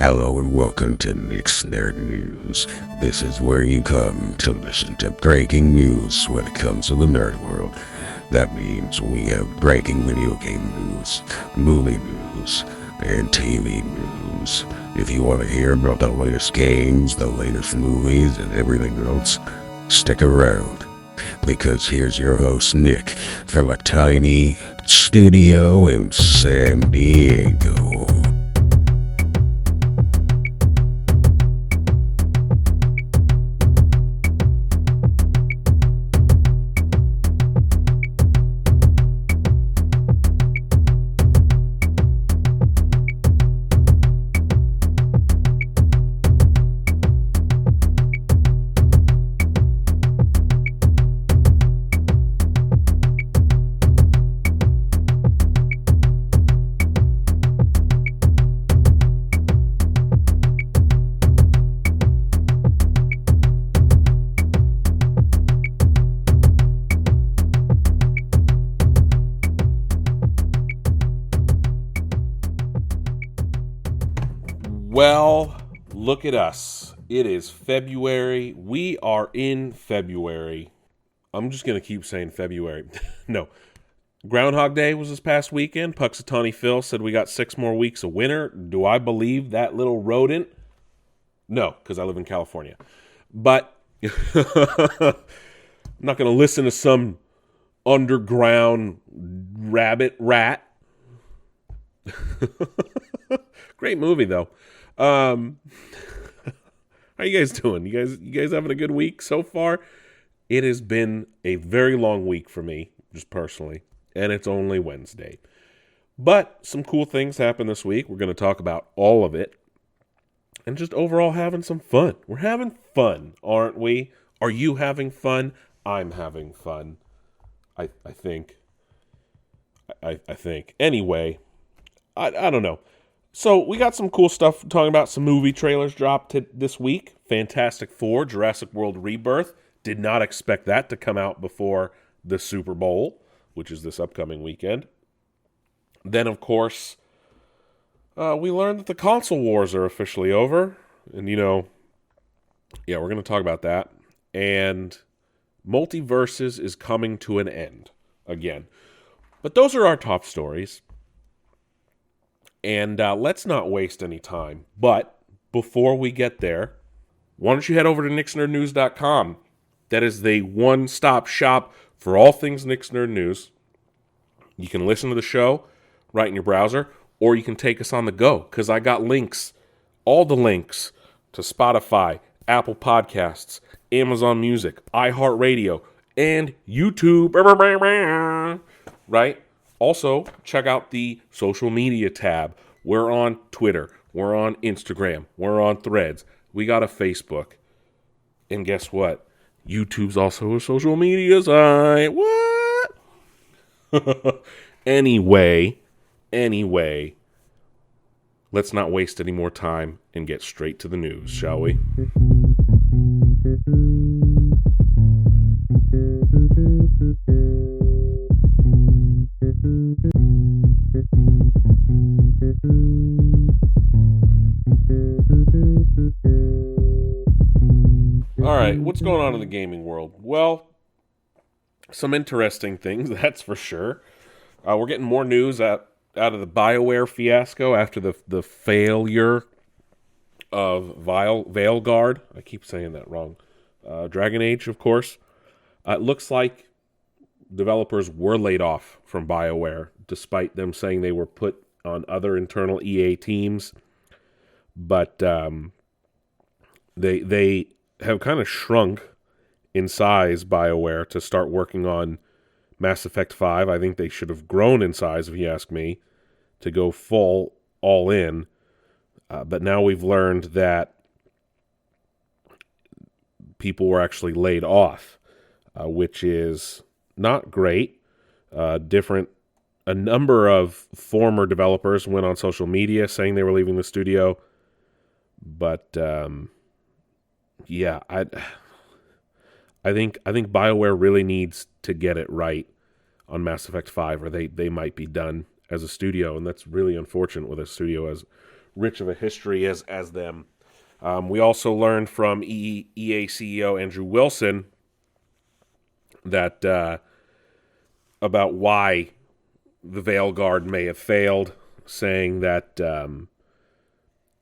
Hello and welcome to Nick's Nerd News. This is where you come to listen to breaking news when it comes to the nerd world. That means we have breaking video game news, movie news, and TV news. If you want to hear about the latest games, the latest movies, and everything else, stick around. Because here's your host, Nick, from a tiny studio in San Diego. Well, look at us. It is February. We are in February. I'm just going to keep saying February. No. Groundhog Day was this past weekend. Puxatawny Phil said we got 6 more weeks of winter. Do I believe that little rodent? No, because I live in California. But I'm not going to listen to some underground rat. Great movie, though. How you guys doing? You guys having a good week so far? It has been a very long week for me, just personally, and it's only Wednesday. But some cool things happened this week. We're going to talk about all of it, and just overall having some fun. We're having fun, aren't we? Are you having fun? I'm having fun. I think. I think. Anyway, I don't know. So we got some cool stuff talking about. Some movie trailers dropped this week. Fantastic Four, Jurassic World Rebirth. Did not expect that to come out before the Super Bowl, which is this upcoming weekend. Then, of course, we learned that the console wars are officially over. And, we're going to talk about that. And Multiversus is coming to an end again. But those are our top stories. And let's not waste any time. But before we get there, why don't you head over to nicksnerdnews.com. That is the one-stop shop for all things Nick's Nerd News. You can listen to the show right in your browser, or you can take us on the go, because I got links, all the links to Spotify, Apple Podcasts, Amazon Music, iHeartRadio, and YouTube. Right? Also, check out the social media tab. We're on Twitter. We're on Instagram. We're on Threads. We got a Facebook. And guess what? YouTube's also a social media site. What? Anyway, let's not waste any more time and get straight to the news, shall we? All right, what's going on in the gaming world? Well, some interesting things, that's for sure. We're getting more news out of the BioWare fiasco after the failure of Veilguard. I keep saying that wrong. Dragon Age, of course. It looks like developers were laid off from BioWare, despite them saying they were put on other internal EA teams. But they have kind of shrunk in size, BioWare, to start working on Mass Effect 5. I think they should have grown in size, if you ask me, to go full all in. But now we've learned that people were actually laid off, which is not great. A number of former developers went on social media saying they were leaving the studio. But I think BioWare really needs to get it right on Mass Effect 5, or they might be done as a studio, and that's really unfortunate with a studio as rich of a history as them. We also learned from EA CEO Andrew Wilson that about why the Veilguard may have failed, saying that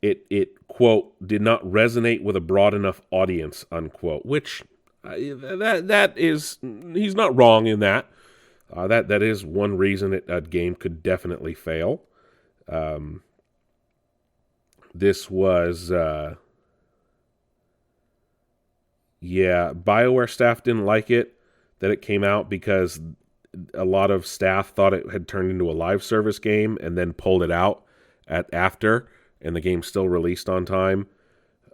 it quote did not resonate with a broad enough audience, unquote. Which that is, he's not wrong in that. That is one reason a game could definitely fail. This was BioWare staff didn't like it that it came out because a lot of staff thought it had turned into a live service game and then pulled it out after, and the game still released on time.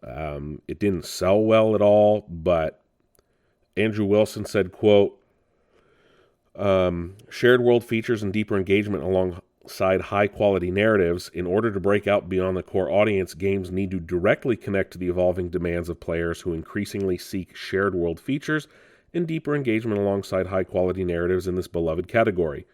It didn't sell well at all, but Andrew Wilson said, quote, shared world features and deeper engagement alongside high-quality narratives. In order to break out beyond the core audience, games need to directly connect to the evolving demands of players who increasingly seek shared world features and deeper engagement alongside high-quality narratives in this beloved category.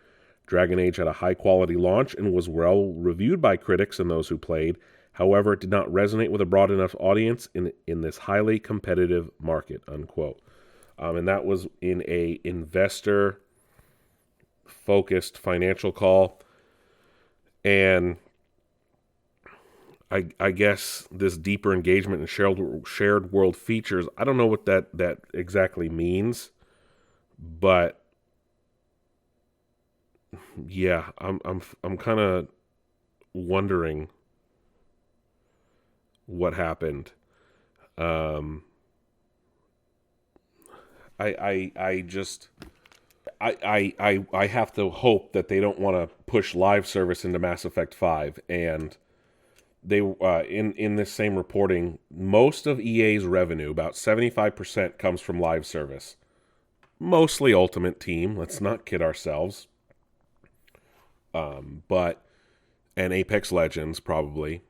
Dragon Age had a high-quality launch and was well reviewed by critics and those who played. However, it did not resonate with a broad enough audience in this highly competitive market, unquote. And that was in a investor-focused financial call. And I guess this deeper engagement and shared world features, I don't know what that exactly means, but yeah, I'm kind of wondering what happened. I have to hope that they don't want to push live service into Mass Effect 5. And they in this same reporting, most of EA's revenue, about 75%, comes from live service. Mostly Ultimate Team, let's not kid ourselves. But and Apex Legends probably.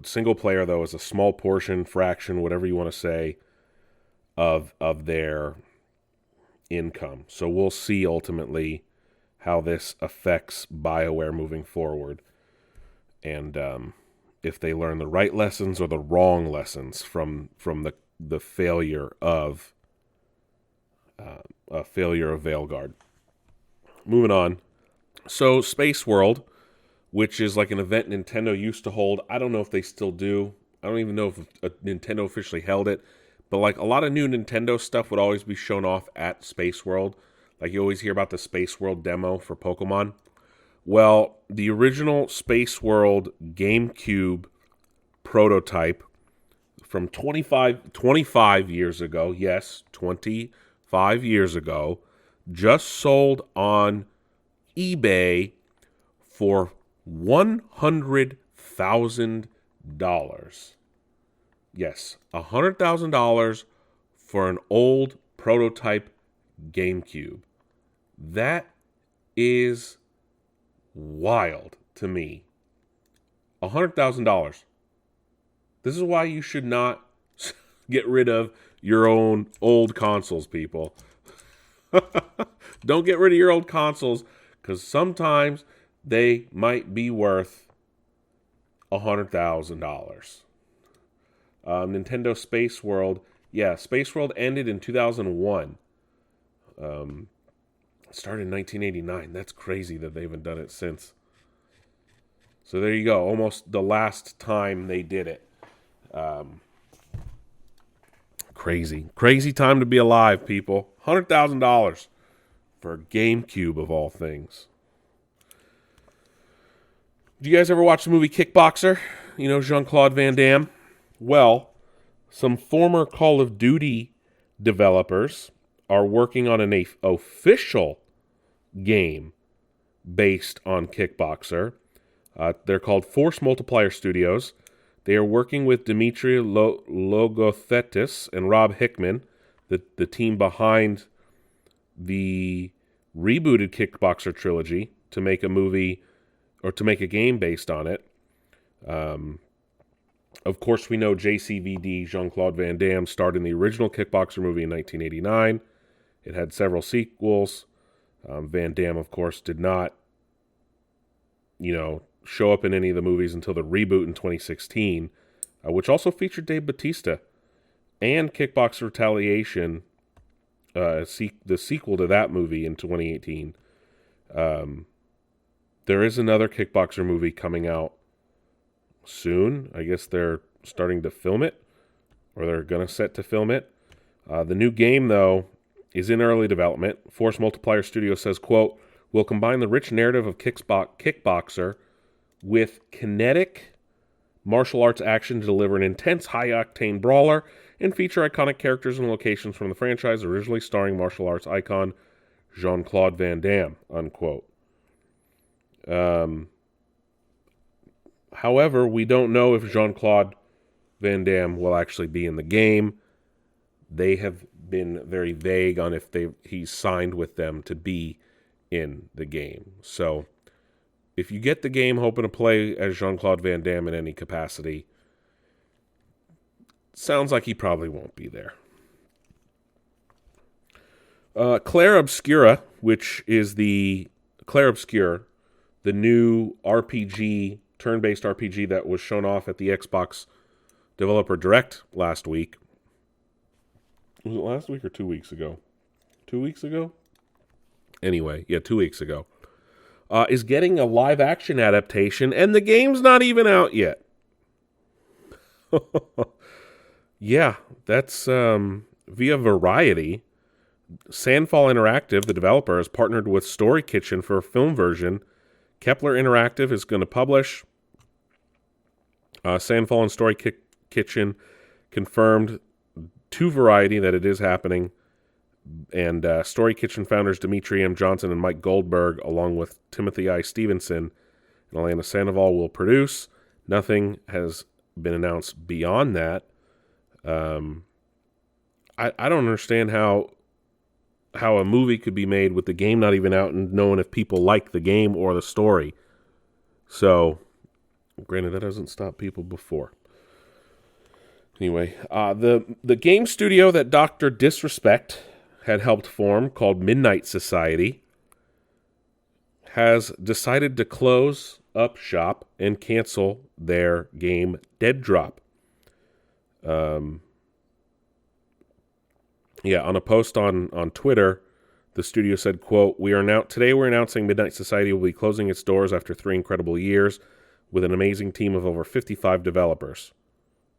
Single player though is a small fraction, whatever you want to say, of their income. So we'll see ultimately how this affects BioWare moving forward, and if they learn the right lessons or the wrong lessons from the failure of Veilguard. Moving on. So Space World, which is like an event Nintendo used to hold. I don't know if they still do. I don't even know if Nintendo officially held it. But like a lot of new Nintendo stuff would always be shown off at Space World. Like you always hear about the Space World demo for Pokemon. Well, the original Space World GameCube prototype from 25 years ago, yes, 25 years ago, just sold on eBay for $100,000. Yes, $100,000 for an old prototype GameCube. That is wild to me. $100,000. This is why you should not get rid of your own old consoles, people. Don't get rid of your old consoles, because sometimes they might be worth $100,000. Nintendo Space World. Yeah, Space World ended in 2001. It started in 1989. That's crazy that they haven't done it since. So there you go. Almost the last time they did it. Crazy time to be alive, people. $100,000 for a GameCube of all things. Did you guys ever watch the movie Kickboxer? You know, Jean-Claude Van Damme? Well, some former Call of Duty developers are working on an official game based on Kickboxer. They're called Force Multiplier Studios. They are working with Dimitri Logothetis and Rob Hickman, the team behind the rebooted Kickboxer trilogy, to make a movie or to make a game based on it. Of course, we know JCVD, Jean-Claude Van Damme, starred in the original Kickboxer movie in 1989. It had several sequels. Van Damme, of course, did not, show up in any of the movies until the reboot in 2016, which also featured Dave Bautista, and Kickboxer Retaliation, the sequel to that movie in 2018. There is another Kickboxer movie coming out soon. I guess they're starting to film it, or they're going to set to film it. The new game, though, is in early development. Force Multiplier Studio says, quote, "We'll combine the rich narrative of Kickboxer with kinetic martial arts action to deliver an intense, high-octane brawler and feature iconic characters and locations from the franchise, originally starring martial arts icon Jean-Claude Van Damme," unquote. However, we don't know if Jean-Claude Van Damme will actually be in the game. They have been very vague on if he's signed with them to be in the game. So, if you get the game hoping to play as Jean-Claude Van Damme in any capacity, sounds like he probably won't be there. Claire Obscura, which is the Claire Obscure, the new RPG, turn-based RPG that was shown off at the Xbox Developer Direct last week. Was it last week or 2 weeks ago? 2 weeks ago? Anyway, yeah, 2 weeks ago. Is getting a live-action adaptation, and the game's not even out yet. Yeah, that's via Variety. Sandfall Interactive, the developer, has partnered with Story Kitchen for a film version. Kepler Interactive is going to publish. Sandfall and Story Kitchen confirmed to Variety that it is happening. And Story Kitchen founders Dimitri M. Johnson and Mike Goldberg, along with Timothy I. Stevenson and Elena Sandoval, will produce. Nothing has been announced beyond that. I don't understand how a movie could be made with the game not even out and knowing if people like the game or the story. So, granted, that hasn't stopped people before. Anyway, the game studio that Dr. Disrespect had helped form, called Midnight Society, has decided to close up shop and cancel their game Dead Drop. On a post on Twitter, the studio said, quote, Today we're announcing Midnight Society will be closing its doors after 3 incredible years with an amazing team of over 55 developers,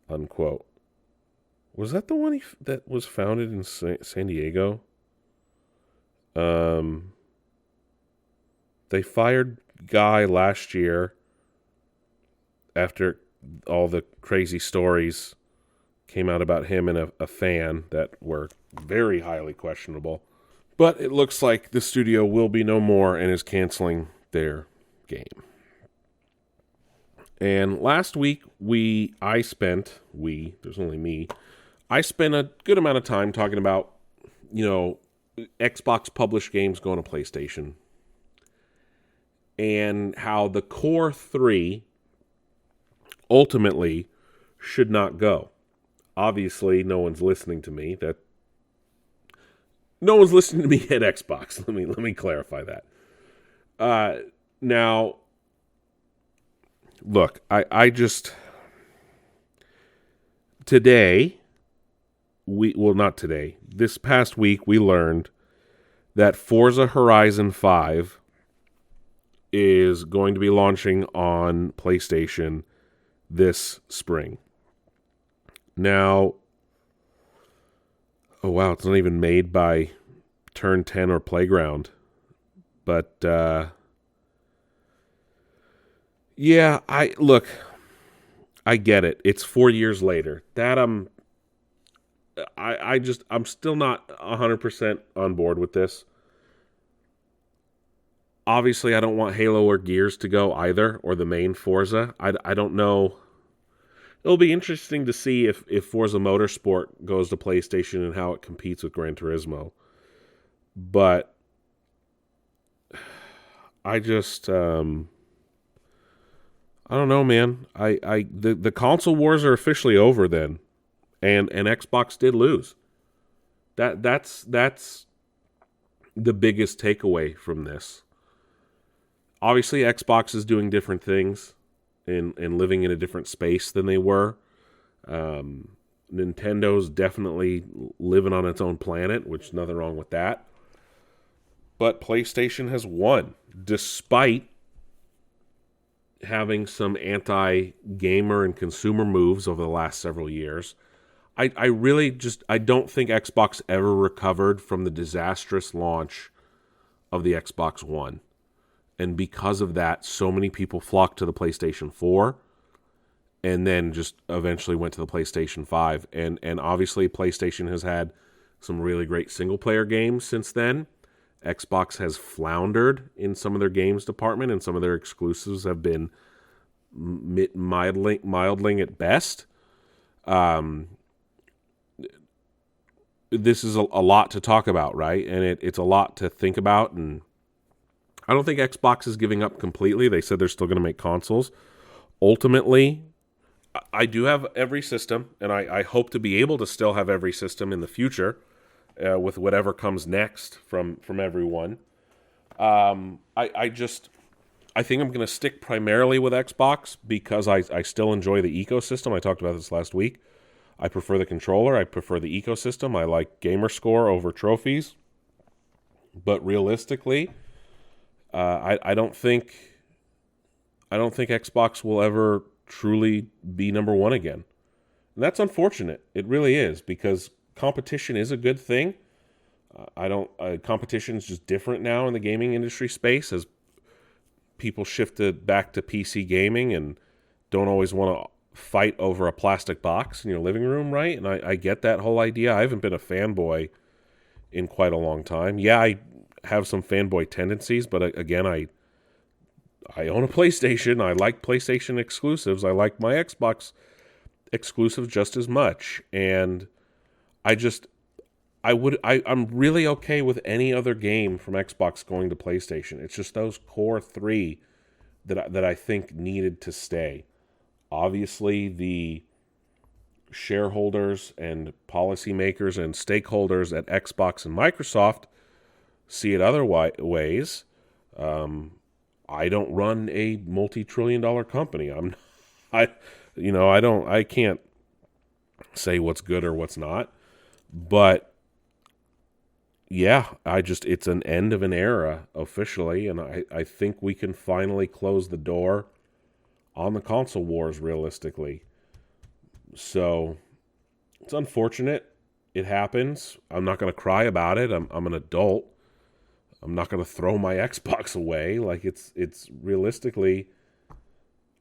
unquote. Was that the one that was founded in San Diego? They fired Guy last year after all the crazy stories came out about him and a fan that were very highly questionable. But it looks like the studio will be no more and is canceling their game. And last week, I spent a good amount of time talking about, Xbox published games going to PlayStation. And how the core 3 ultimately should not go. Obviously, no one's listening to me. No one's listening to me at Xbox. Let me clarify that. Now, look, I just today, this past week we learned that Forza Horizon 5 is going to be launching on PlayStation this spring. Now, oh wow, it's not even made by Turn 10 or Playground. But, yeah, I get it. It's 4 years later. That I'm still not 100% on board with this. Obviously, I don't want Halo or Gears to go either, or the main Forza. I don't know. It'll be interesting to see if Forza Motorsport goes to PlayStation and how it competes with Gran Turismo. But I just I don't know, man. The console wars are officially over then, and Xbox did lose. That's the biggest takeaway from this. Obviously, Xbox is doing different things and living in a different space than they were. Nintendo's definitely living on its own planet, which is nothing wrong with that. But PlayStation has won, despite having some anti-gamer and consumer moves over the last several years. I really I don't think Xbox ever recovered from the disastrous launch of the Xbox One. And because of that, so many people flocked to the PlayStation 4 and then just eventually went to the PlayStation 5. And obviously PlayStation has had some really great single-player games since then. Xbox has floundered in some of their games department, and some of their exclusives have been mildling at best. This is a lot to talk about, right? And it's a lot to think about, and I don't think Xbox is giving up completely. They said they're still going to make consoles. Ultimately, I do have every system, and I hope to be able to still have every system in the future with whatever comes next from everyone. I think I'm going to stick primarily with Xbox because I still enjoy the ecosystem. I talked about this last week. I prefer the controller. I prefer the ecosystem. I like gamer score over trophies. But realistically, I don't think Xbox will ever truly be number one again. And that's unfortunate. It really is, because competition is a good thing. Competition is just different now in the gaming industry space as people shifted back to PC gaming and don't always want to fight over a plastic box in your living room, right? And I get that whole idea. I haven't been a fanboy in quite a long time. Yeah, I have some fanboy tendencies, but again, I own a PlayStation. I like PlayStation exclusives. I like my Xbox exclusives just as much. And I'm really okay with any other game from Xbox going to PlayStation. It's just those core three that I think needed to stay. Obviously, the shareholders and policymakers and stakeholders at Xbox and Microsoft see it other ways. I don't run a multi-trillion-dollar company. I can't say what's good or what's not. But yeah, it's an end of an era officially, and I think we can finally close the door on the console wars realistically. So it's unfortunate. It happens. I'm not going to cry about it. I'm an adult. I'm not going to throw my Xbox away. Like it's realistically,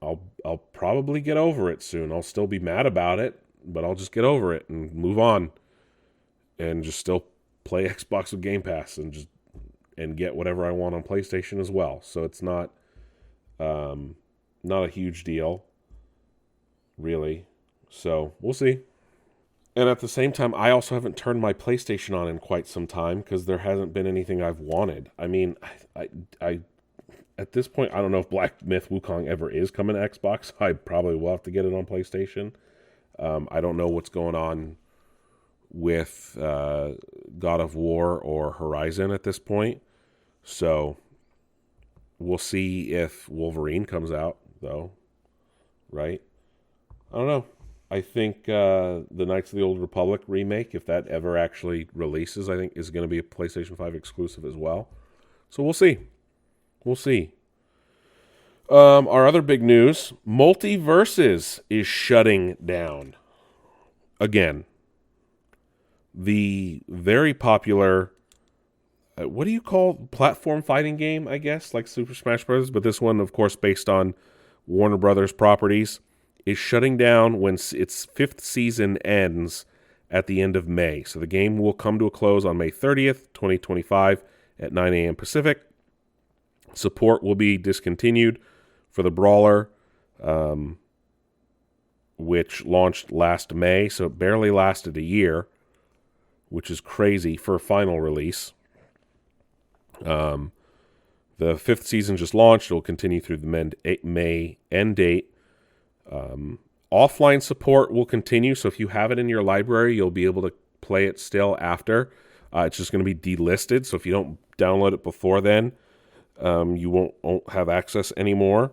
I'll probably get over it soon. I'll still be mad about it, but I'll just get over it and move on and just still play Xbox with Game Pass and get whatever I want on PlayStation as well. So it's not a huge deal, really. So we'll see. And at the same time, I also haven't turned my PlayStation on in quite some time because there hasn't been anything I've wanted. I mean, I at this point, I don't know if Black Myth Wukong ever is coming to Xbox. I probably will have to get it on PlayStation. I don't know what's going on with God of War or Horizon at this point. So we'll see if Wolverine comes out, though. Right? I don't know. I think the Knights of the Old Republic remake, if that ever actually releases, I think is going to be a PlayStation 5 exclusive as well. So we'll see. We'll see. Our other big news, Multiversus is shutting down. Again, the very popular, what do you call platform fighting game, I guess, like Super Smash Bros., but this one, of course, based on Warner Brothers properties, is shutting down when its 5th season ends at the end of May. So the game will come to a close on May 30th, 2025 at 9 a.m. Pacific. Support will be discontinued for the Brawler, which launched last May, so it barely lasted a year, which is crazy for a final release. The 5th season just launched. It will continue through the May end date. Offline support will continue, so if you have it in your library, you'll be able to play it still after. It's just going to be delisted, so if you don't download it before then, You won't have access anymore.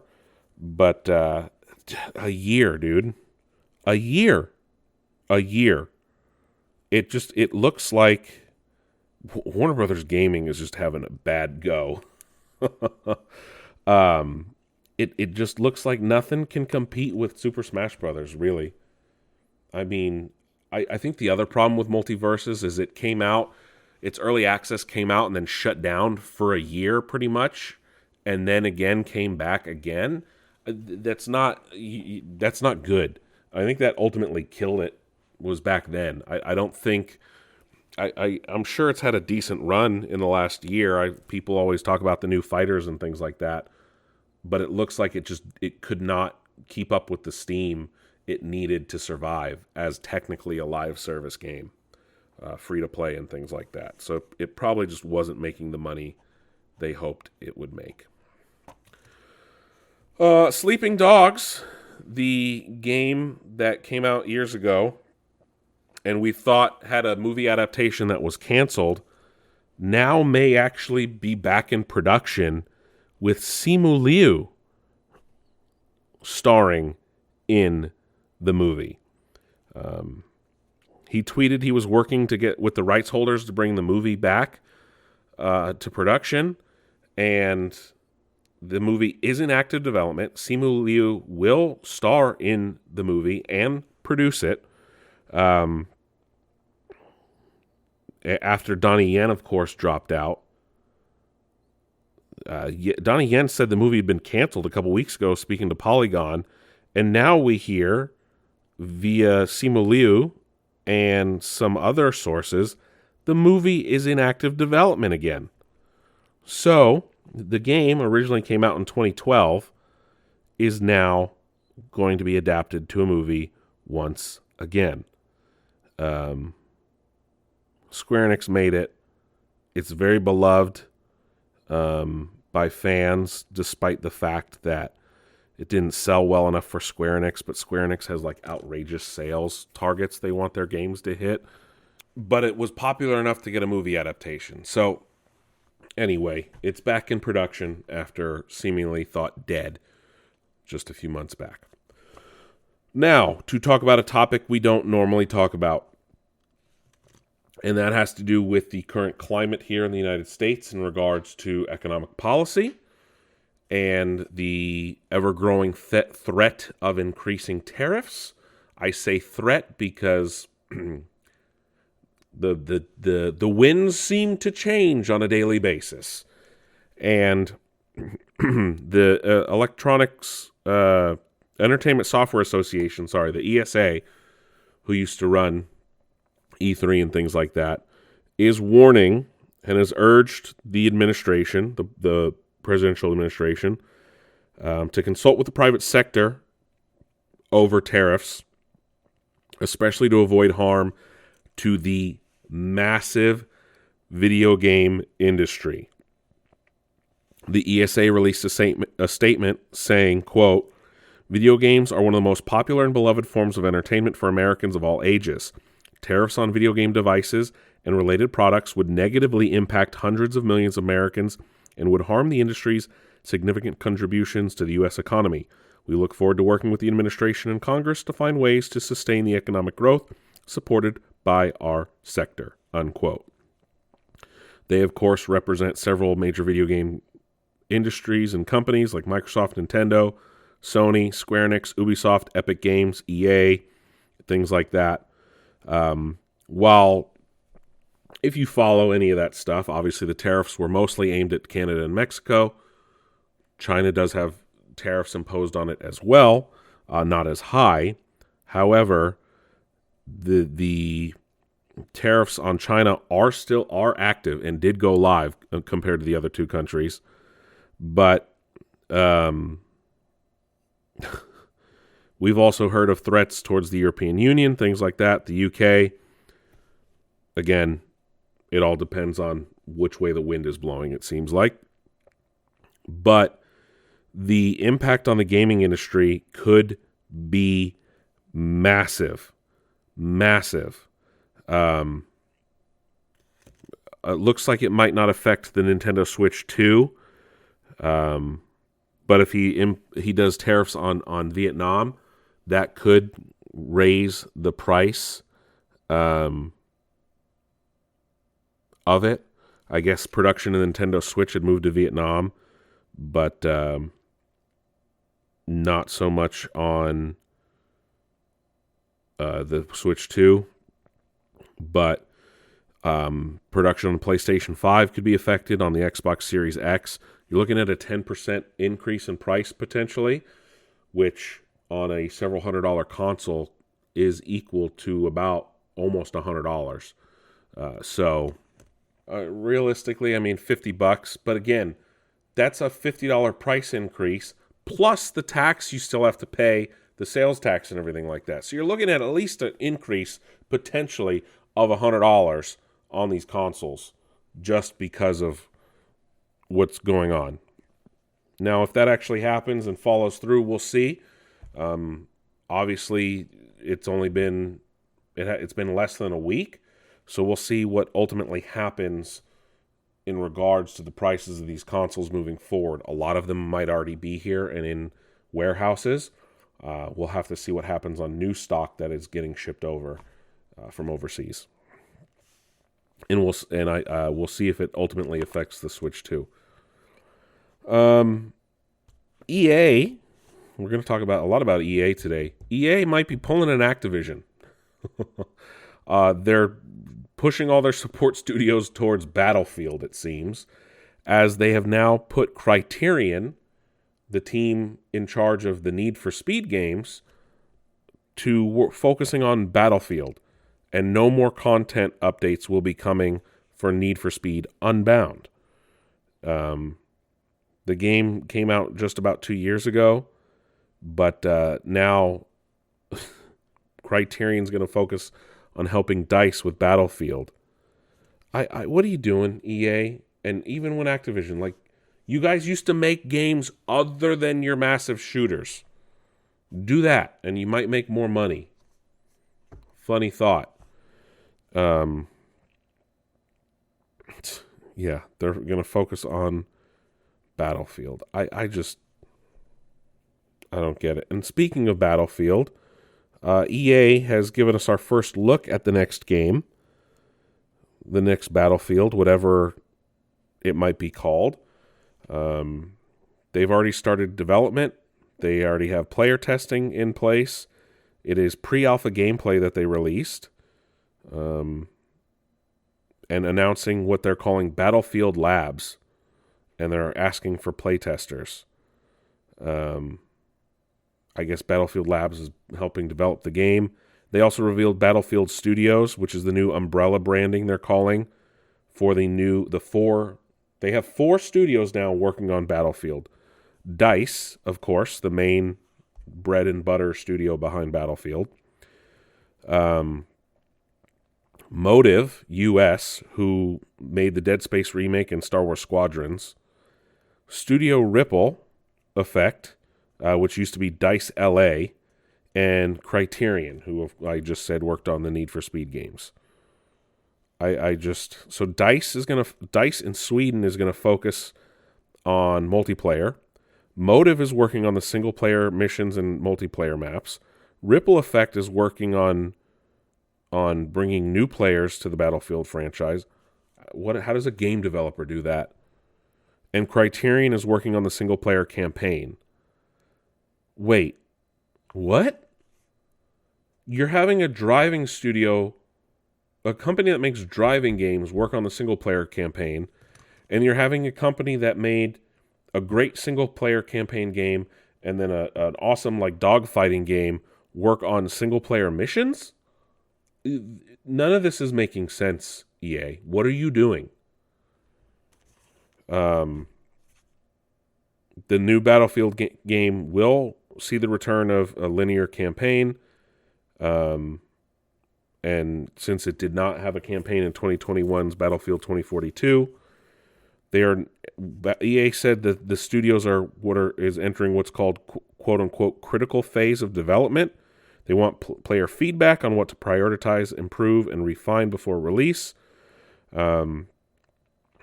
But a year, dude. A year. A year. It looks like Warner Brothers Gaming is just having a bad go. It just looks like nothing can compete with Super Smash Brothers, really. I mean, I think the other problem with Multiversus is it came out, its early access came out and then shut down for a year pretty much, and then again came back again. That's not good. I think that ultimately killed it was back then. I don't think I'm sure it's had a decent run in the last year. People always talk about the new fighters and things like that, but it looks like it could not keep up with the steam it needed to survive as technically a live service game, free to play and things like that. So it probably just wasn't making the money they hoped it would make. Sleeping Dogs, the game that came out years ago and we thought had a movie adaptation that was canceled, now may actually be back in production with Simu Liu starring in the movie. He tweeted he was working to get with the rights holders to bring the movie back to production, and the movie is in active development. Simu Liu will star in the movie and produce it. After Donnie Yen, of course, dropped out. Donnie Yen said the movie had been canceled a couple weeks ago, speaking to Polygon, and now we hear via Simu Liu and some other sources, the movie is in active development again. So, the game originally came out in 2012, is now going to be adapted to a movie once again. Square Enix made it. It's very beloved by fans, despite the fact that it didn't sell well enough for Square Enix, but Square Enix has like outrageous sales targets they want their games to hit. But it was popular enough to get a movie adaptation. So, anyway, it's back in production after seemingly thought dead just a few months back. Now, to talk about a topic we don't normally talk about. And that has to do with the current climate here in the United States in regards to economic policy and the ever-growing threat of increasing tariffs. I say threat because the winds seem to change on a daily basis. And the Electronics Entertainment Software Association, the ESA, who used to run E3 and things like that, is warning and has urged the administration, the presidential administration, to consult with the private sector over tariffs, especially to avoid harm to the massive video game industry. The ESA released a statement saying, quote, "Video games are one of the most popular and beloved forms of entertainment for Americans of all ages. Tariffs on video game devices and related products would negatively impact hundreds of millions of Americans and would harm the industry's significant contributions to the U.S. economy. We look forward to working with the administration and Congress to find ways to sustain the economic growth supported by our sector," unquote. They, of course, represent several major video game industries and companies like Microsoft, Nintendo, Sony, Square Enix, Ubisoft, Epic Games, EA, things like that. While if you follow any of that stuff, obviously the tariffs were mostly aimed at Canada and Mexico. China does have tariffs imposed on it as well, not as high. However, the tariffs on China are active and did go live compared to the other two countries. But we've also heard of threats towards the European Union, things like that. The UK, again, it all depends on which way the wind is blowing, it seems like. But the impact on the gaming industry could be massive. Massive. It looks like it might not affect the Nintendo Switch 2. But if he does tariffs on Vietnam, that could raise the price of it. I guess production of Nintendo Switch had moved to Vietnam, but not so much on the Switch 2. But production on PlayStation 5 could be affected, on the Xbox Series X. You're looking at a 10% increase in price potentially, which on a several $100 console is equal to about almost $100. Realistically, I mean $50. But again, that's a $50 price increase plus the tax you still have to pay, the sales tax and everything like that. So you're looking at least an increase potentially of $100 on these consoles just because of what's going on. Now, if that actually happens and follows through, we'll see. Obviously, it's been less than a week, so we'll see what ultimately happens in regards to the prices of these consoles moving forward. A lot of them might already be here and in warehouses. We'll have to see what happens on new stock that is getting shipped over from overseas, and we'll see if it ultimately affects the Switch too. EA, we're going to talk a lot about EA today. EA might be pulling an Activision. They're pushing all their support studios towards Battlefield, it seems, as they have now put Criterion, the team in charge of the Need for Speed games, to focusing on Battlefield, and no more content updates will be coming for Need for Speed Unbound. The game came out just about 2 years ago, but now Criterion's going to focus on helping DICE with Battlefield. What are you doing, EA? And even when Activision, like, you guys used to make games other than your massive shooters. Do that, and you might make more money. Funny thought. Yeah, they're going to focus on Battlefield. I don't get it. And speaking of Battlefield, EA has given us our first look at the next game, the next Battlefield, whatever it might be called. They've already started development. They already have player testing in place. It is pre-alpha gameplay that they released, and announcing what they're calling Battlefield Labs, and they're asking for playtesters. I guess Battlefield Labs is helping develop the game. They also revealed Battlefield Studios, which is the new umbrella branding they're calling for they have 4 studios now working on Battlefield. DICE, of course, the main bread and butter studio behind Battlefield. Motive US, who made the Dead Space remake and Star Wars Squadrons. Studio Ripple Effect, which used to be DICE LA, and Criterion, who I just said worked on the Need for Speed games. So DICE in Sweden is gonna focus on multiplayer. Motive is working on the single player missions and multiplayer maps. Ripple Effect is working on bringing new players to the Battlefield franchise. How does a game developer do that? And Criterion is working on the single player campaign. Wait, what? You're having a driving studio, a company that makes driving games, work on the single player campaign, and you're having a company that made a great single player campaign game and then an awesome like dogfighting game work on single player missions? None of this is making sense, EA. What are you doing? The new Battlefield game will see the return of a linear campaign. And since it did not have a campaign in 2021's Battlefield 2042, EA said that the studios is entering what's called quote unquote critical phase of development. They want player feedback on what to prioritize, improve, and refine before release.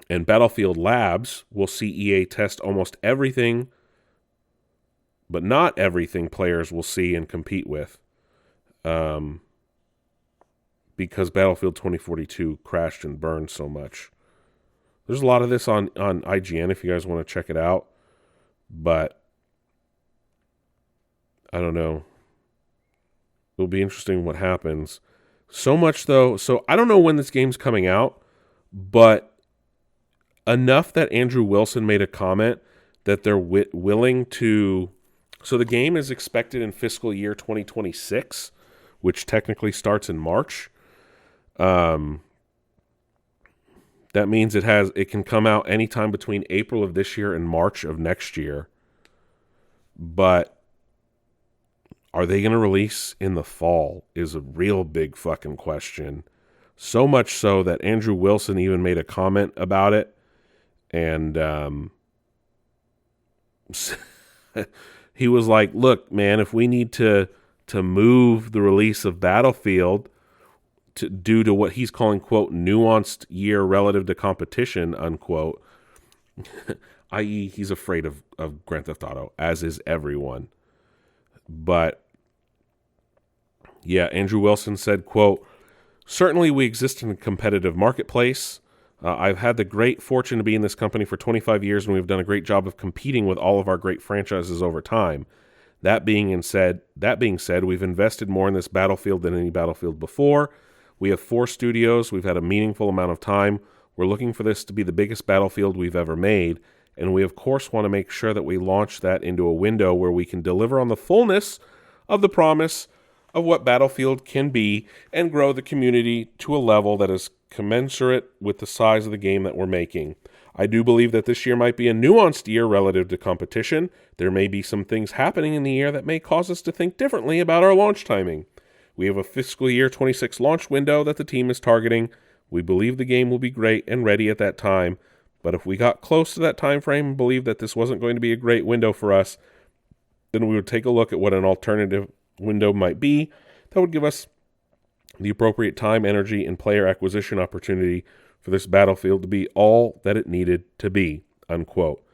And Battlefield Labs will see EA test almost everything, but not everything players will see and compete with. Because Battlefield 2042 crashed and burned so much. There's a lot of this on IGN if you guys want to check it out. But I don't know. It'll be interesting what happens. So much, though. So I don't know when this game's coming out, but enough that Andrew Wilson made a comment that they're willing to... So the game is expected in fiscal year 2026, which technically starts in March. That means it can come out anytime between April of this year and March of next year. But are they going to release in the fall is a real big fucking question. So much so that Andrew Wilson even made a comment about it. And he was like, look, man, if we need to move the release of Battlefield due to what he's calling, quote, nuanced year relative to competition, unquote, i.e. he's afraid of Grand Theft Auto, as is everyone. But, yeah, Andrew Wilson said, quote, certainly we exist in a competitive marketplace. I've had the great fortune to be in this company for 25 years, and we've done a great job of competing with all of our great franchises over time. That being said, we've invested more in this Battlefield than any Battlefield before. We have 4 studios. We've had a meaningful amount of time. We're looking for this to be the biggest Battlefield we've ever made, and we, of course, want to make sure that we launch that into a window where we can deliver on the fullness of the promise of what Battlefield can be and grow the community to a level that is commensurate with the size of the game that we're making. I do believe that this year might be a nuanced year relative to competition. There may be some things happening in the year that may cause us to think differently about our launch timing. We have a fiscal year 26 launch window that the team is targeting. We believe the game will be great and ready at that time, but if we got close to that time frame and believed that this wasn't going to be a great window for us, then we would take a look at what an alternative window might be that would give us the appropriate time, energy, and player acquisition opportunity for this Battlefield to be all that it needed to be, unquote.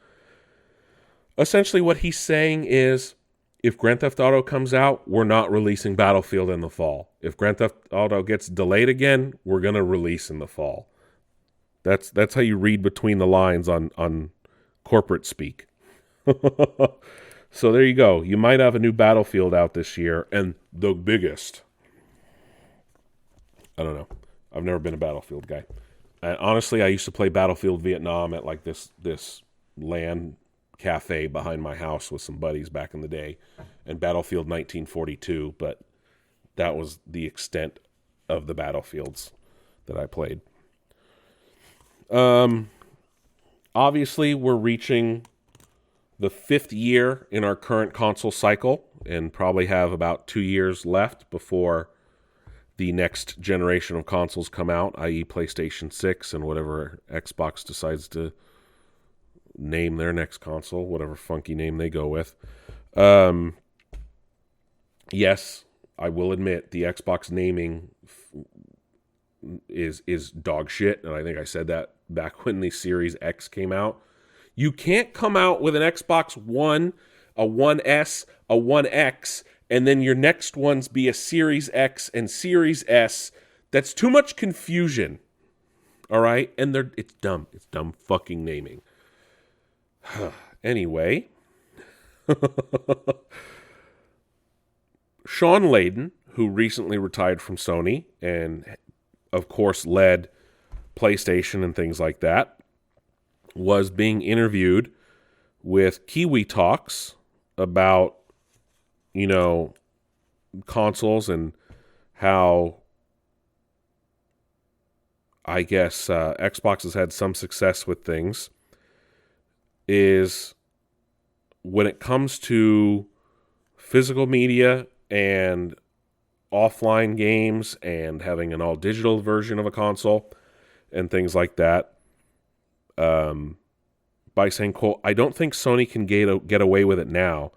Essentially what he's saying is, if Grand Theft Auto comes out, we're not releasing Battlefield in the fall. If Grand Theft Auto gets delayed again, we're going to release in the fall. That's how you read between the lines on corporate speak. So there you go. You might have a new Battlefield out this year, and the biggest. I don't know. I've never been a Battlefield guy. And honestly, I used to play Battlefield Vietnam at like this LAN cafe behind my house with some buddies back in the day, and Battlefield 1942, but that was the extent of the Battlefields that I played. Obviously, we're reaching the 5th year in our current console cycle and probably have about 2 years left before the next generation of consoles come out, i.e. PlayStation 6 and whatever Xbox decides to name their next console, whatever funky name they go with. Yes, I will admit the Xbox naming is dog shit, and I think I said that back when the Series X came out. You can't come out with an Xbox One, a 1S, a 1X, and then your next ones be a Series X and Series S. That's too much confusion. All right? And it's dumb. It's dumb fucking naming. Anyway. Sean Layden, who recently retired from Sony and, of course, led PlayStation and things like that, was being interviewed with Kiwi Talks about, consoles and how, I guess, Xbox has had some success with things, is when it comes to physical media and offline games and having an all-digital version of a console and things like that, by saying, quote, I don't think Sony can get away with it now.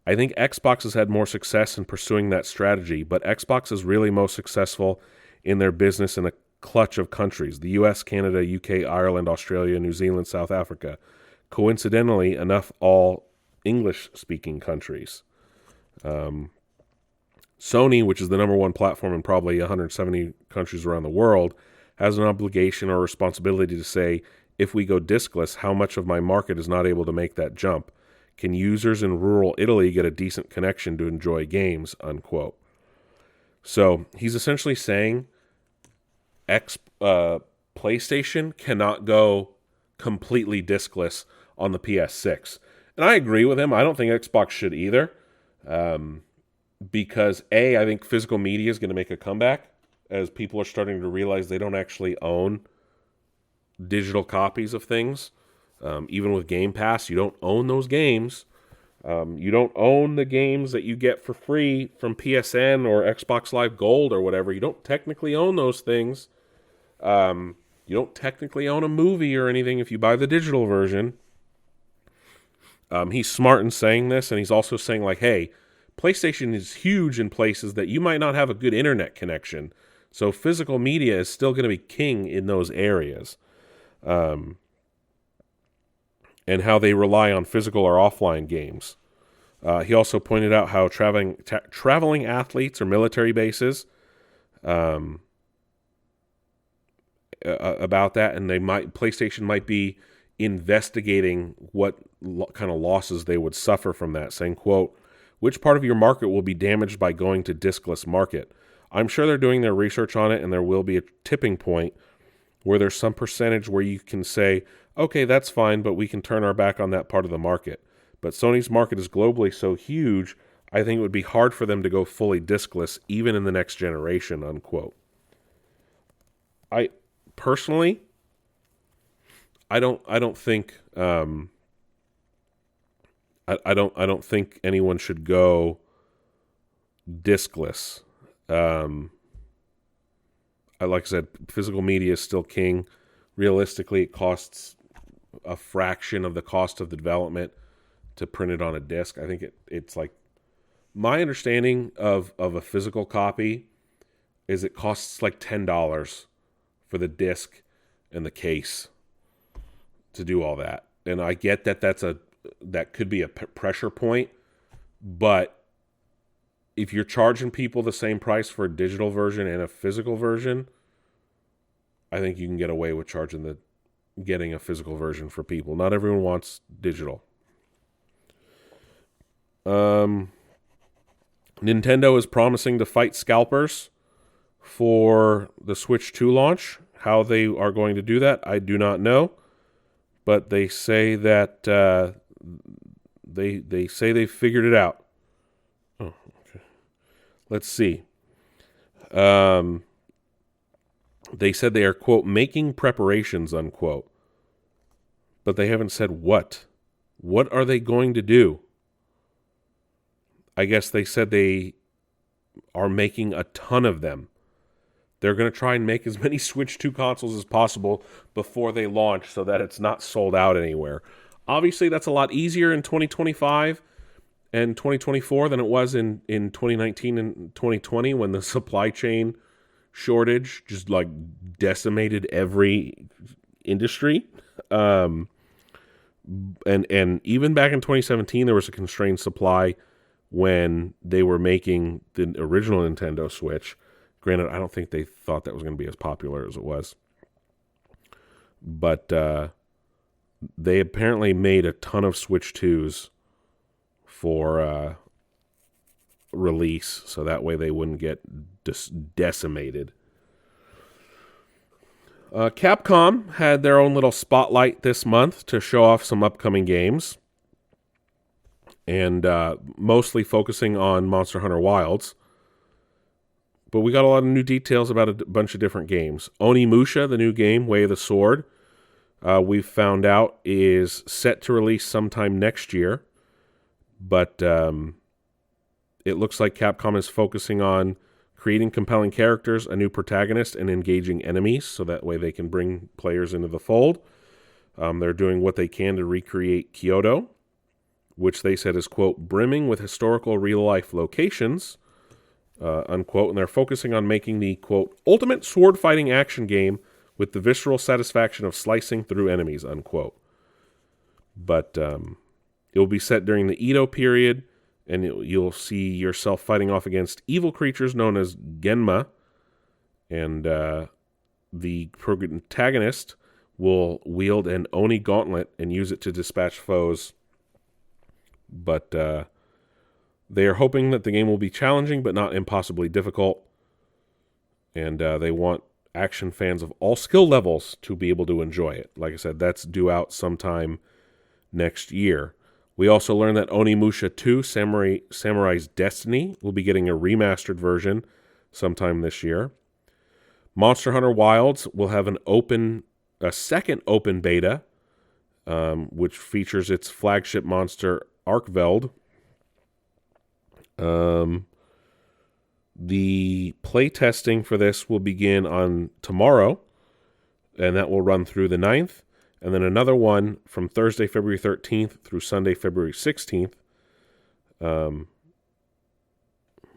I think Xbox has had more success in pursuing that strategy, but Xbox is really most successful in their business in a clutch of countries: the US, Canada, UK, Ireland, Australia, New Zealand, South Africa. Coincidentally enough, all English-speaking countries. Sony, which is the number one platform in probably 170 countries around the world, has an obligation or responsibility to say, if we go discless, how much of my market is not able to make that jump? Can users in rural Italy get a decent connection to enjoy games, unquote. So he's essentially saying PlayStation cannot go completely discless on the PS6. And I agree with him. I don't think Xbox should either. Because I think physical media is going to make a comeback as people are starting to realize they don't actually own digital copies of things. Even with Game Pass, you don't own those games. You don't own the games that you get for free from PSN or Xbox Live Gold or whatever. You don't technically own those things. You don't technically own a movie or anything if you buy the digital version. He's smart in saying this, and he's also saying, like, hey, PlayStation is huge in places that you might not have a good internet connection. So physical media is still going to be king in those areas. And how they rely on physical or offline games. He also pointed out how traveling athletes or military bases about that, and PlayStation might be investigating what kind of losses they would suffer from that, saying, quote, which part of your market will be damaged by going to discless market? I'm sure they're doing their research on it, and there will be a tipping point where there's some percentage where you can say, okay, that's fine, but we can turn our back on that part of the market. But Sony's market is globally so huge, I think it would be hard for them to go fully discless, even in the next generation, unquote. I personally, I don't think I don't think anyone should go discless. Like I said, physical media is still king. Realistically, it costs a fraction of the cost of the development to print it on a disc. I think it's like, my understanding of a physical copy is it costs like $10 for the disc and the case to do all that. And I get that that could be a pressure point, but if you're charging people the same price for a digital version and a physical version, I think you can get away with getting a physical version for people. Not everyone wants digital. Nintendo is promising to fight scalpers for the Switch 2 launch. How they are going to do that, I do not know. But they say that they say they figured it out. Oh, okay. Let's see. They said they are, quote, making preparations, unquote. But they haven't said what. What are they going to do? I guess they said they are making a ton of them. They're going to try and make as many Switch 2 consoles as possible before they launch so that it's not sold out anywhere. Obviously, that's a lot easier in 2025 and 2024 than it was in 2019 and 2020 when the supply chain shortage just like decimated every industry. And even back in 2017, there was a constrained supply when they were making the original Nintendo Switch. Granted, I don't think they thought that was going to be as popular as it was. But they apparently made a ton of Switch 2s for release, so that way they wouldn't get decimated. Capcom had their own little spotlight this month to show off some upcoming games, and mostly focusing on Monster Hunter Wilds. But we got a lot of new details about a bunch of different games. Onimusha, the new game, Way of the Sword, we've found out is set to release sometime next year. But it looks like Capcom is focusing on creating compelling characters, a new protagonist, and engaging enemies, so that way they can bring players into the fold. They're doing what they can to recreate Kyoto, which they said is, quote, brimming with historical real-life locations. unquote. And they're focusing on making the, quote, ultimate sword fighting action game with the visceral satisfaction of slicing through enemies, unquote. But it will be set during the Edo period, and you'll see yourself fighting off against evil creatures known as Genma, and the protagonist will wield an Oni gauntlet and use it to dispatch foes. But they are hoping that the game will be challenging but not impossibly difficult, and they want action fans of all skill levels to be able to enjoy it. Like I said, that's due out sometime next year. We also learned that Onimusha 2, Samurai's Destiny, will be getting a remastered version sometime this year. Monster Hunter Wilds will have a second open beta, which features its flagship monster, Arkveld. The playtesting for this will begin on tomorrow, and that will run through the 9th. And then another one from Thursday, February 13th through Sunday, February 16th.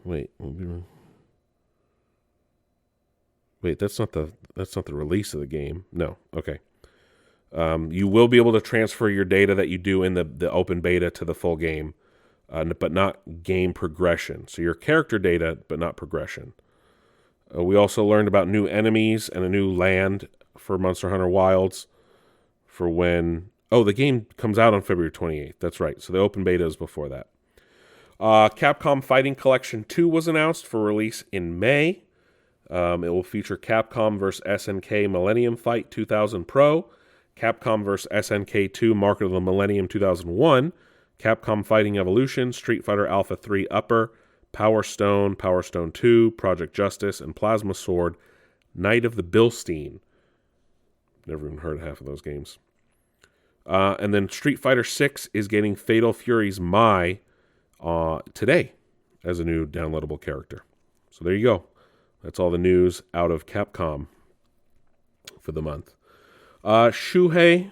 Wait, that's not the release of the game. No, okay. You will be able to transfer your data that you do in the open beta to the full game, but not game progression. So your character data, but not progression. We also learned about new enemies and a new land for Monster Hunter Wilds for when... Oh, the game comes out on February 28th. That's right. So the open beta is before that. Capcom Fighting Collection 2 was announced for release in May. It will feature Capcom vs. SNK Millennium Fight 2000 Pro, Capcom vs. SNK 2 Mark of the Millennium 2001, Capcom Fighting Evolution, Street Fighter Alpha 3 Upper, Power Stone, Power Stone 2, Project Justice, and Plasma Sword, Night of the Bilstein. Never even heard of half of those games. And then Street Fighter 6 is getting Fatal Fury's Mai today as a new downloadable character. So there you go. That's all the news out of Capcom for the month. Shuhei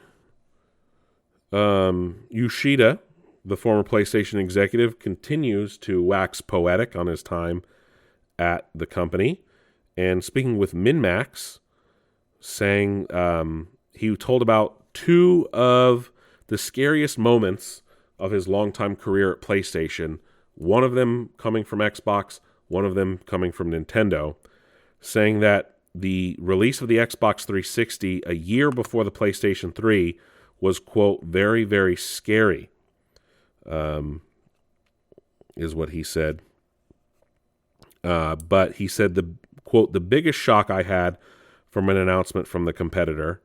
Yoshida, the former PlayStation executive, continues to wax poetic on his time at the company. And speaking with MinMax, saying he told about two of the scariest moments of his longtime career at PlayStation, one of them coming from Xbox, one of them coming from Nintendo, saying that the release of the Xbox 360 a year before the PlayStation 3 was, quote, very, very scary, is what he said. But he said, quote, the biggest shock I had from an announcement from the competitor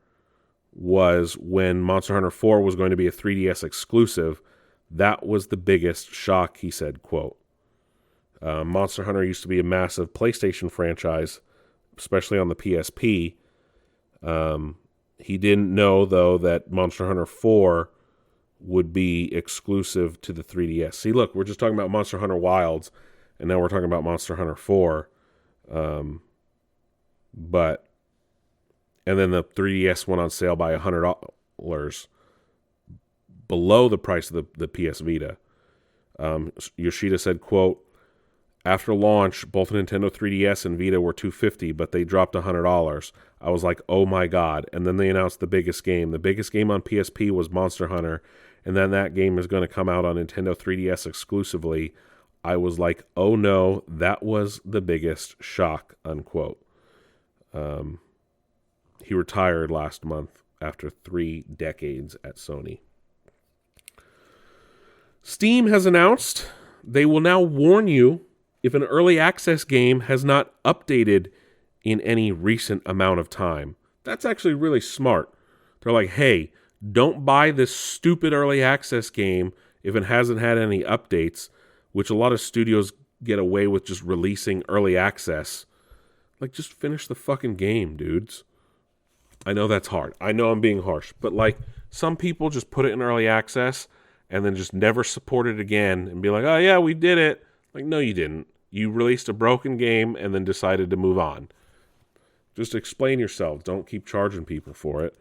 was when Monster Hunter 4 was going to be a 3DS exclusive. That was the biggest shock, he said, quote. Monster Hunter used to be a massive PlayStation franchise, especially on the PSP. He didn't know, though, that Monster Hunter 4 would be exclusive to the 3DS. See, look, we're just talking about Monster Hunter Wilds, and now we're talking about Monster Hunter 4. And then the 3DS went on sale by $100 below the price of the PS Vita. Yoshida said, quote, after launch, both Nintendo 3DS and Vita were $250, but they dropped $100. I was like, oh my God. And then they announced the biggest game. The biggest game on PSP was Monster Hunter, and then that game is going to come out on Nintendo 3DS exclusively. I was like, oh no, that was the biggest shock, unquote. He retired last month after 3 decades at Sony. Steam has announced they will now warn you if an early access game has not updated in any recent amount of time. That's actually really smart. They're like, hey, don't buy this stupid early access game if it hasn't had any updates, which a lot of studios get away with just releasing early access. Like, just finish the fucking game, dudes. I know that's hard. I know I'm being harsh. But, like, some people just put it in early access and then just never support it again and be like, oh, yeah, we did it. Like, no, you didn't. You released a broken game and then decided to move on. Just explain yourself. Don't keep charging people for it.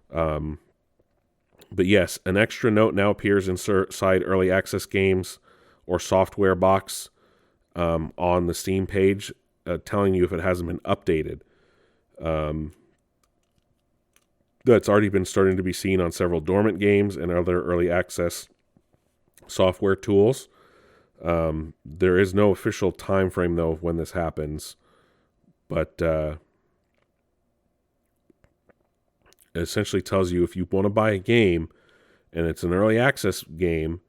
But yes, an extra note now appears inside early access games or software box. on the Steam page, telling you if it hasn't been updated. That's already been starting to be seen on several dormant games and other early access software tools. There is no official time frame, though, of when this happens. But it essentially tells you if you want to buy a game and it's an early access game,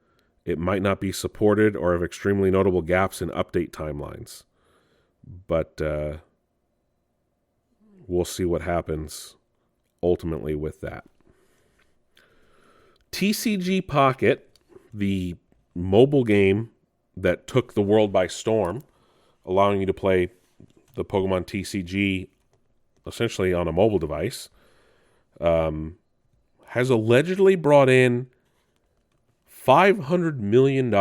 it might not be supported or have extremely notable gaps in update timelines. But we'll see what happens ultimately with that. TCG Pocket, the mobile game that took the world by storm, allowing you to play the Pokemon TCG essentially on a mobile device, has allegedly brought in $500 million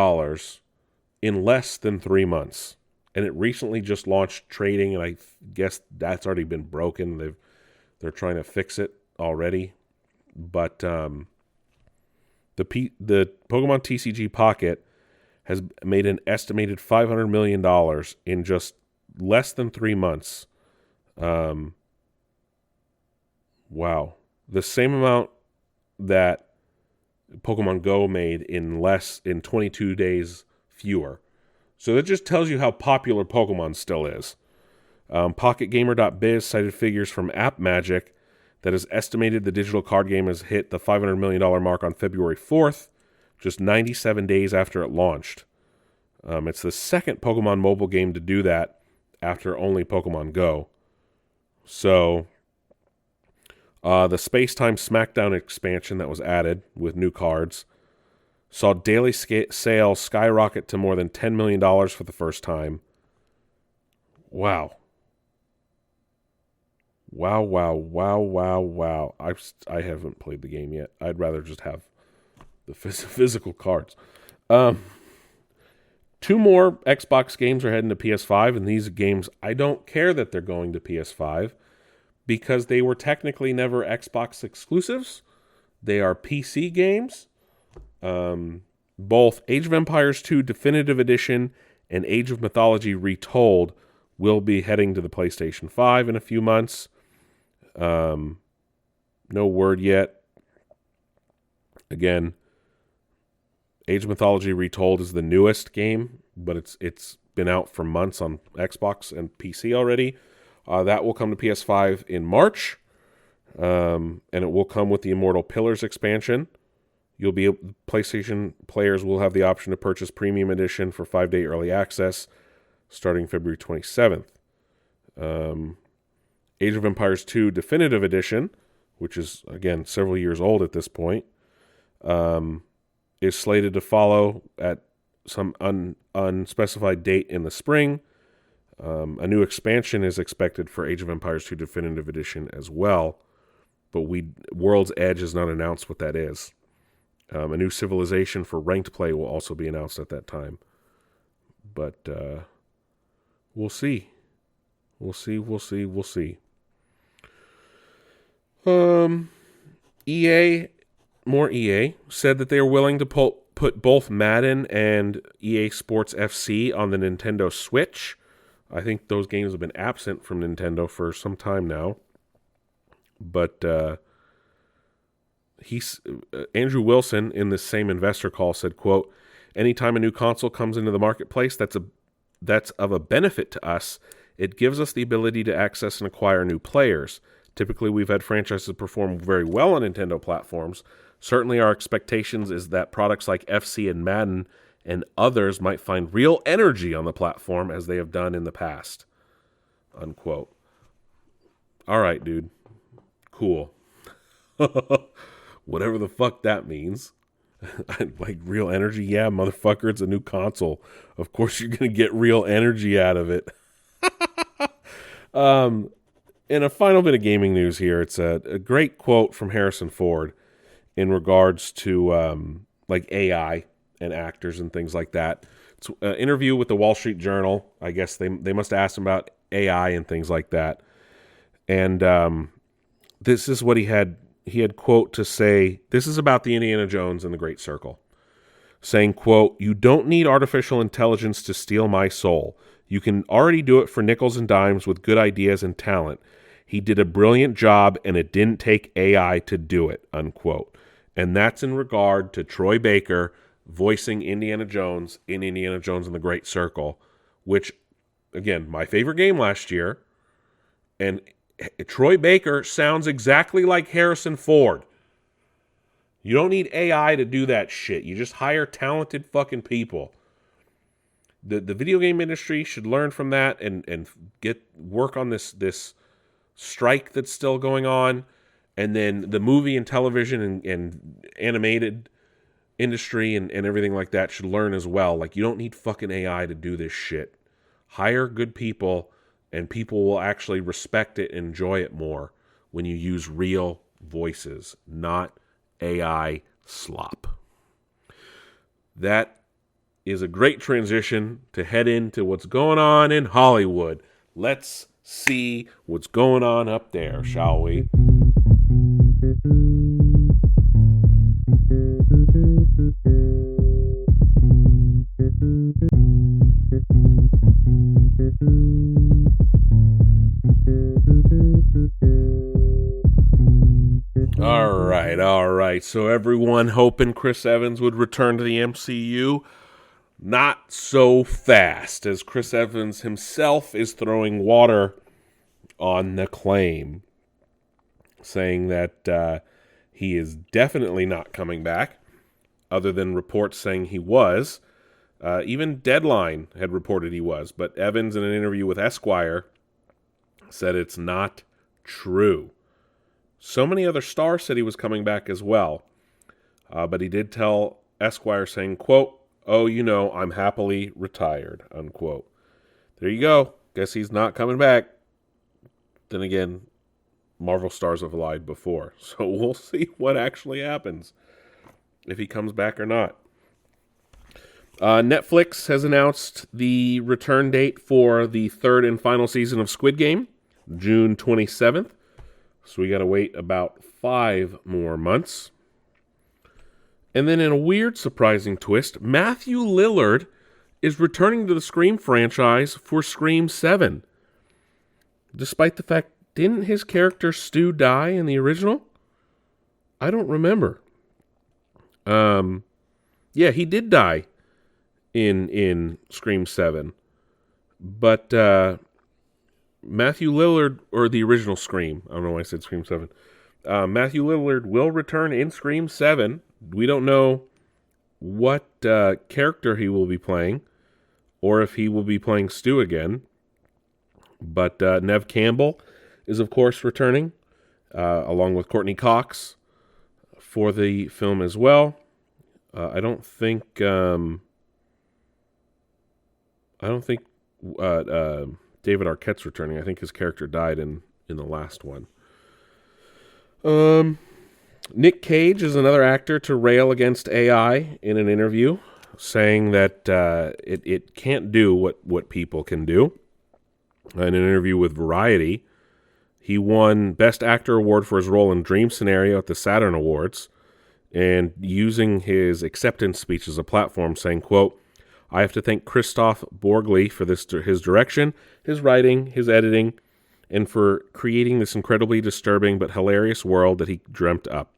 in less than 3 months. And it recently just launched trading, and I guess that's already been broken. They're trying to fix it already. But the Pokemon TCG Pocket has made an estimated $500 million in just less than 3 months. Wow. The same amount that Pokemon Go made in 22 days fewer. So that just tells you how popular Pokemon still is. PocketGamer.biz cited figures from App Magic that has estimated the digital card game has hit the $500 million mark on February 4th, just 97 days after it launched. It's the second Pokemon mobile game to do that after only Pokemon Go. So, the Space-Time Smackdown expansion that was added with new cards saw daily sales skyrocket to more than $10 million for the first time. Wow. Wow. I haven't played the game yet. I'd rather just have the physical cards. 2 more Xbox games are heading to PS5, and these games, I don't care that they're going to PS5 because they were technically never Xbox exclusives. They are PC games. Both Age of Empires 2 Definitive Edition and Age of Mythology Retold will be heading to the PlayStation 5 in a few months. No word yet. Again, Age of Mythology Retold is the newest game, but it's been out for months on Xbox and PC already. That will come to PS5 in March, and it will come with the Immortal Pillars expansion. PlayStation players will have the option to purchase Premium Edition for 5-day early access starting February 27th. Age of Empires 2 Definitive Edition, which is, again, several years old at this point, is slated to follow at some unspecified date in the spring. A new expansion is expected for Age of Empires 2 Definitive Edition as well, but World's Edge has not announced what that is. A new civilization for ranked play will also be announced at that time. But we'll see. We'll see. EA said that they are willing to put both Madden and EA Sports FC on the Nintendo Switch. I think those games have been absent from Nintendo for some time now. But Andrew Wilson in this same investor call said, quote, "Anytime a new console comes into the marketplace that's of a benefit to us, it gives us the ability to access and acquire new players. Typically, we've had franchises perform very well on Nintendo platforms. Certainly, our expectations is that products like FC and Madden and others might find real energy on the platform as they have done in the past." Unquote. All right, dude. Cool. Whatever the fuck that means. Like real energy? Yeah, motherfucker, it's a new console. Of course you're going to get real energy out of it. In a final bit of gaming news here, it's a great quote from Harrison Ford in regards to like AI and actors and things like that. It's an interview with the Wall Street Journal. I guess they must have asked him about AI and things like that. And this is what he had quote to say. This is about the Indiana Jones and the Great Circle. saying, quote, "You don't need artificial intelligence to steal my soul. You can already do it for nickels and dimes with good ideas and talent. He did a brilliant job, and it didn't take AI to do it," unquote. And that's in regard to Troy Baker voicing Indiana Jones in Indiana Jones and the Great Circle, which, again, my favorite game last year. And Troy Baker sounds exactly like Harrison Ford. You don't need AI to do that shit. You just hire talented fucking people. The video game industry should learn from that and get work on this strike that's still going on. And then the movie and television and animated industry and everything like that should learn as well. Like, you don't need fucking AI to do this shit. Hire good people, and people will actually respect it and enjoy it more when you use real voices, not AI slop. That is a great transition to head into what's going on in Hollywood. Let's see what's going on up there, shall we? All right. So everyone hoping Chris Evans would return to the MCU. Not so fast, as Chris Evans himself is throwing water on the claim, saying that he is definitely not coming back, other than reports saying he was. Even Deadline had reported he was, but Evans, in an interview with Esquire, said it's not true. So many other stars said he was coming back as well, but he did tell Esquire, saying, quote, "Oh, you know, I'm happily retired," unquote. There you go. Guess he's not coming back. Then again, Marvel stars have lied before, so we'll see what actually happens, if he comes back or not. Netflix has announced the return date for the third and final season of Squid Game, June 27th. So we got to wait about 5 more months. And then in a weird, surprising twist, Matthew Lillard is returning to the Scream franchise for Scream 7. Despite the fact, didn't his character Stu die in the original? I don't remember. Yeah, he did die in Scream 7. But Matthew Lillard, or the original Scream, I don't know why I said Scream 7. Matthew Lillard will return in Scream 7. We don't know what character he will be playing, or if he will be playing Stu again. But Neve Campbell is, of course, returning, along with Courtney Cox, for the film as well. I don't think David Arquette's returning. I think his character died in the last one. Nick Cage is another actor to rail against AI in an interview, saying that it can't do what people can do. In an interview with Variety, he won Best Actor award for his role in Dream Scenario at the Saturn Awards, and using his acceptance speech as a platform, saying, quote, "I have to thank Christoph Borgli for his direction, his writing, his editing, and for creating this incredibly disturbing but hilarious world that he dreamt up.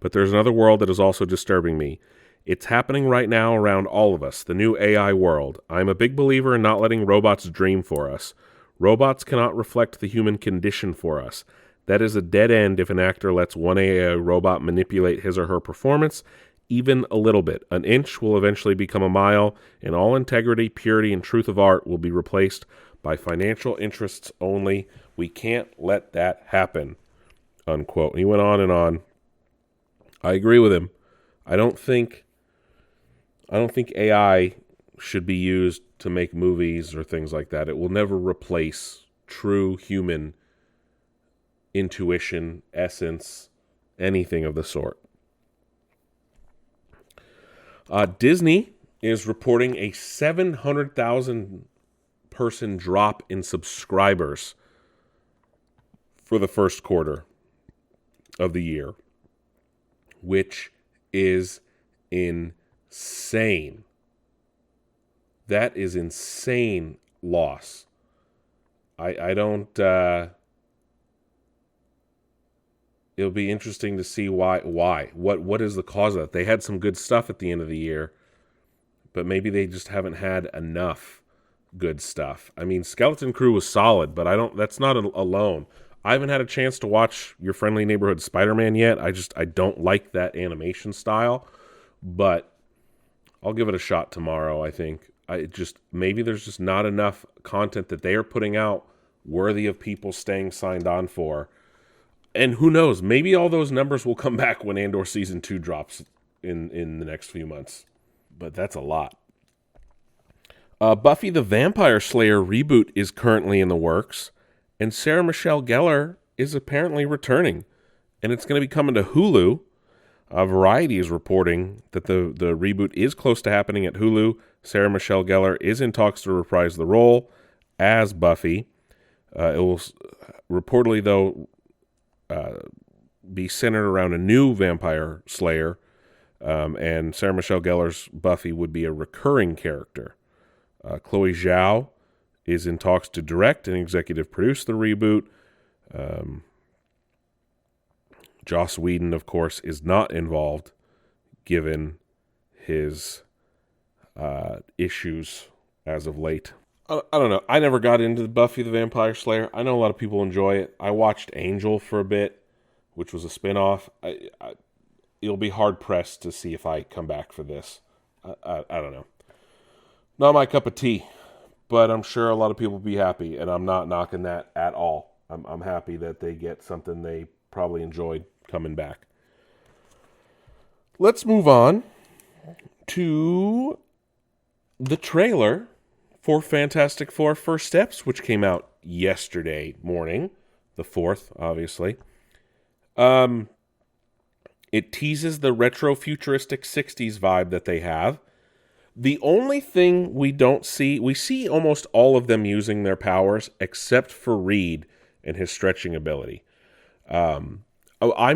But there's another world that is also disturbing me. It's happening right now around all of us, the new AI world. I'm a big believer in not letting robots dream for us. Robots cannot reflect the human condition for us. That is a dead end if an actor lets one AI robot manipulate his or her performance, even a little bit. An inch will eventually become a mile, and all integrity, purity, and truth of art will be replaced by financial interests only. We can't let that happen," unquote. And he went on and on. I agree with him. I don't think AI should be used to make movies or things like that. It will never replace true human intuition, essence, anything of the sort. Disney is reporting a 700,000 person drop in subscribers for the first quarter of the year, which is insane. insane. That is insane loss. I don't. It'll be interesting to see why. What is the cause of that? They had some good stuff at the end of the year, but maybe they just haven't had enough good stuff. I mean, Skeleton Crew was solid, but that's not alone. I haven't had a chance to watch Your Friendly Neighborhood Spider-Man yet. I don't like that animation style, but I'll give it a shot tomorrow, I think. Maybe there's just not enough content that they are putting out worthy of people staying signed on for. And who knows, maybe all those numbers will come back when Andor Season 2 drops in the next few months. But that's a lot. Buffy the Vampire Slayer reboot is currently in the works, and Sarah Michelle Gellar is apparently returning, and it's going to be coming to Hulu. Variety is reporting that the reboot is close to happening at Hulu. Sarah Michelle Gellar is in talks to reprise the role as Buffy. It will reportedly, though, be centered around a new vampire slayer, and Sarah Michelle Gellar's Buffy would be a recurring character. Chloe Zhao is in talks to direct and executive produce the reboot. Joss Whedon, of course, is not involved, given his issues as of late. I don't know. I never got into Buffy the Vampire Slayer. I know a lot of people enjoy it. I watched Angel for a bit, which was a spinoff. It'll be hard-pressed to see if I come back for this. I don't know. Not my cup of tea, but I'm sure a lot of people will be happy, and I'm not knocking that at all. I'm happy that they get something they probably enjoyed coming back. Let's move on to the trailer for Fantastic Four First Steps, which came out yesterday morning, the 4th, obviously. It teases the retro-futuristic 60s vibe that they have. The only thing we don't see, we see almost all of them using their powers, except for Reed and his stretching ability. I'm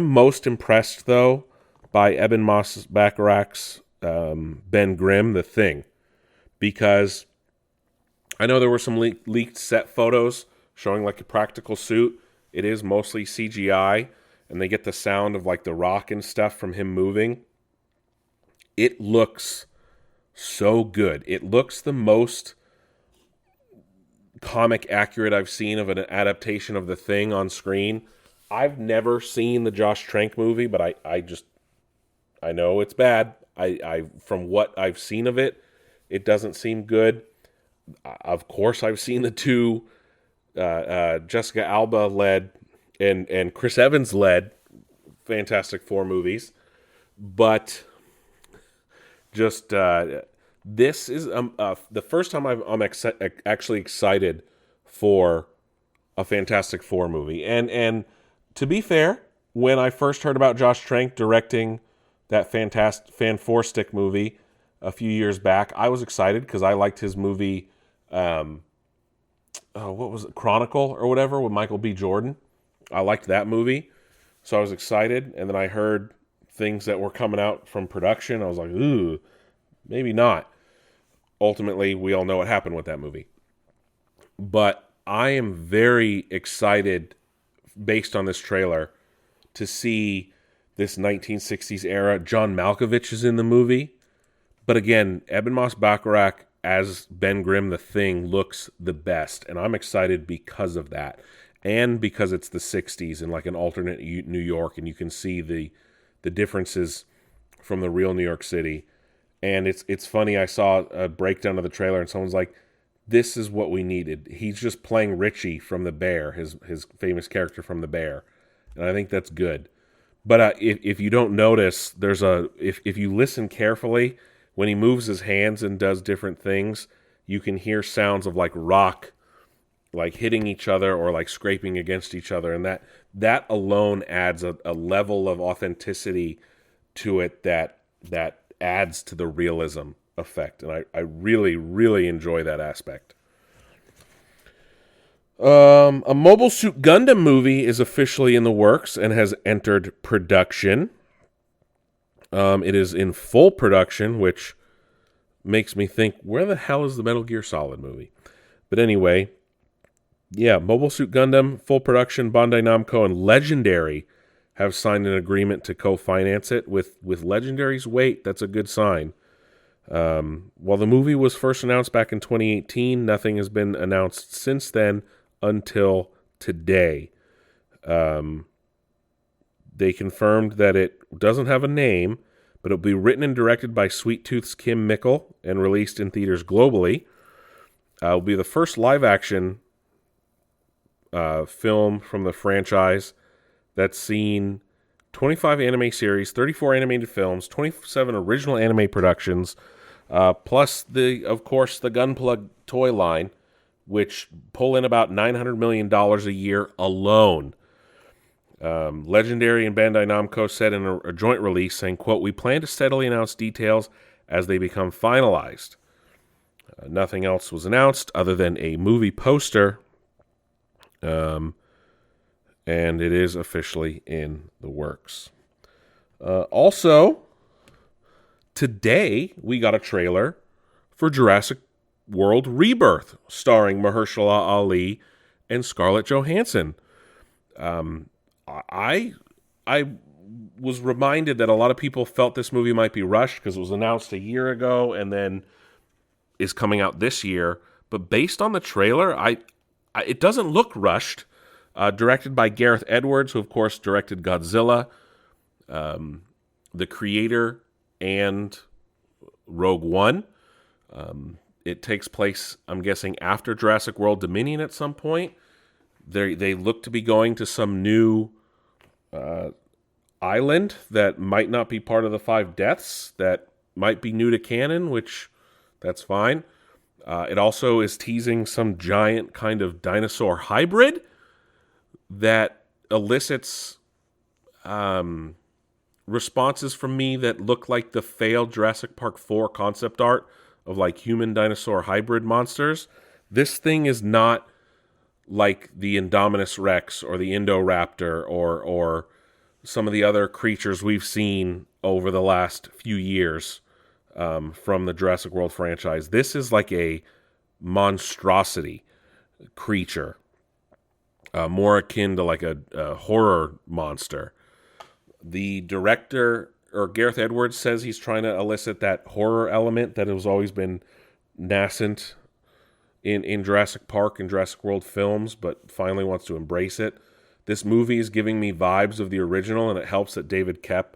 most impressed, though, by Eben Moss-Bacharach's Ben Grimm, the Thing, because I know there were some leaked set photos showing like a practical suit. It is mostly CGI, and they get the sound of like the rock and stuff from him moving. It looks so good. It looks the most comic accurate I've seen of an adaptation of The Thing on screen. I've never seen the Josh Trank movie, but I know it's bad. I from what I've seen of it, it doesn't seem good. Of course, I've seen the two Jessica Alba led and Chris Evans led Fantastic Four movies, but just this is the first time I'm actually excited for a Fantastic Four movie. And to be fair, when I first heard about Josh Trank directing that Fan Four Stick movie a few years back, I was excited because I liked his movie, what was it, Chronicle or whatever, with Michael B. Jordan. I liked that movie, so I was excited. And then I heard things that were coming out from production. I was like, ooh, maybe not. Ultimately, we all know what happened with that movie. But I am very excited, based on this trailer, to see this 1960s era. John Malkovich is in the movie. But again, Eben Moss-Bacharach as Ben Grimm, the Thing, looks the best. And I'm excited because of that. And because it's the 60s and like an alternate New York, and you can see the differences from the real New York City. And it's funny, I saw a breakdown of the trailer, and someone's like, this is what we needed. He's just playing Richie from The Bear, his famous character from The Bear. And I think that's good. But if you don't notice, if you listen carefully, when he moves his hands and does different things, you can hear sounds of like rock, like hitting each other or like scraping against each other. And that alone adds a level of authenticity to it that adds to the realism effect. And I really, really enjoy that aspect. A Mobile Suit Gundam movie is officially in the works and has entered production. It is in full production, which makes me think, where the hell is the Metal Gear Solid movie? But anyway, yeah, Mobile Suit Gundam, full production. Bandai Namco and Legendary have signed an agreement to co-finance it. With Legendary's weight, that's a good sign. While the movie was first announced back in 2018, nothing has been announced since then until today. They confirmed that it doesn't have a name, but it'll be written and directed by Sweet Tooth's Kim Mickle and released in theaters globally. It'll be the first live-action film from the franchise that's seen 25 anime series, 34 animated films, 27 original anime productions, plus of course, the Gunplug toy line, which pull in about $900 million a year alone. Legendary and Bandai Namco said in a joint release, saying, quote, "We plan to steadily announce details as they become finalized." Nothing else was announced other than a movie poster, and it is officially in the works. Also, today we got a trailer for Jurassic World Rebirth, starring Mahershala Ali and Scarlett Johansson. I was reminded that a lot of people felt this movie might be rushed because it was announced a year ago and then is coming out this year. But based on the trailer, it doesn't look rushed. Directed by Gareth Edwards, who of course directed Godzilla, the creator, and Rogue One. It takes place, I'm guessing, after Jurassic World Dominion at some point. They look to be going to some new island that might not be part of the Five Deaths, that might be new to canon, which that's fine. It also is teasing some giant kind of dinosaur hybrid that elicits responses from me that look like the failed Jurassic Park 4 concept art of like human dinosaur hybrid monsters. This thing is not like the Indominus Rex or the Indoraptor or some of the other creatures we've seen over the last few years from the Jurassic World franchise. This is like a monstrosity creature, more akin to like a horror monster. The director, or Gareth Edwards, says he's trying to elicit that horror element that has always been nascent in Jurassic Park and Jurassic World films, but finally wants to embrace it. This movie is giving me vibes of the original, and it helps that David Koepp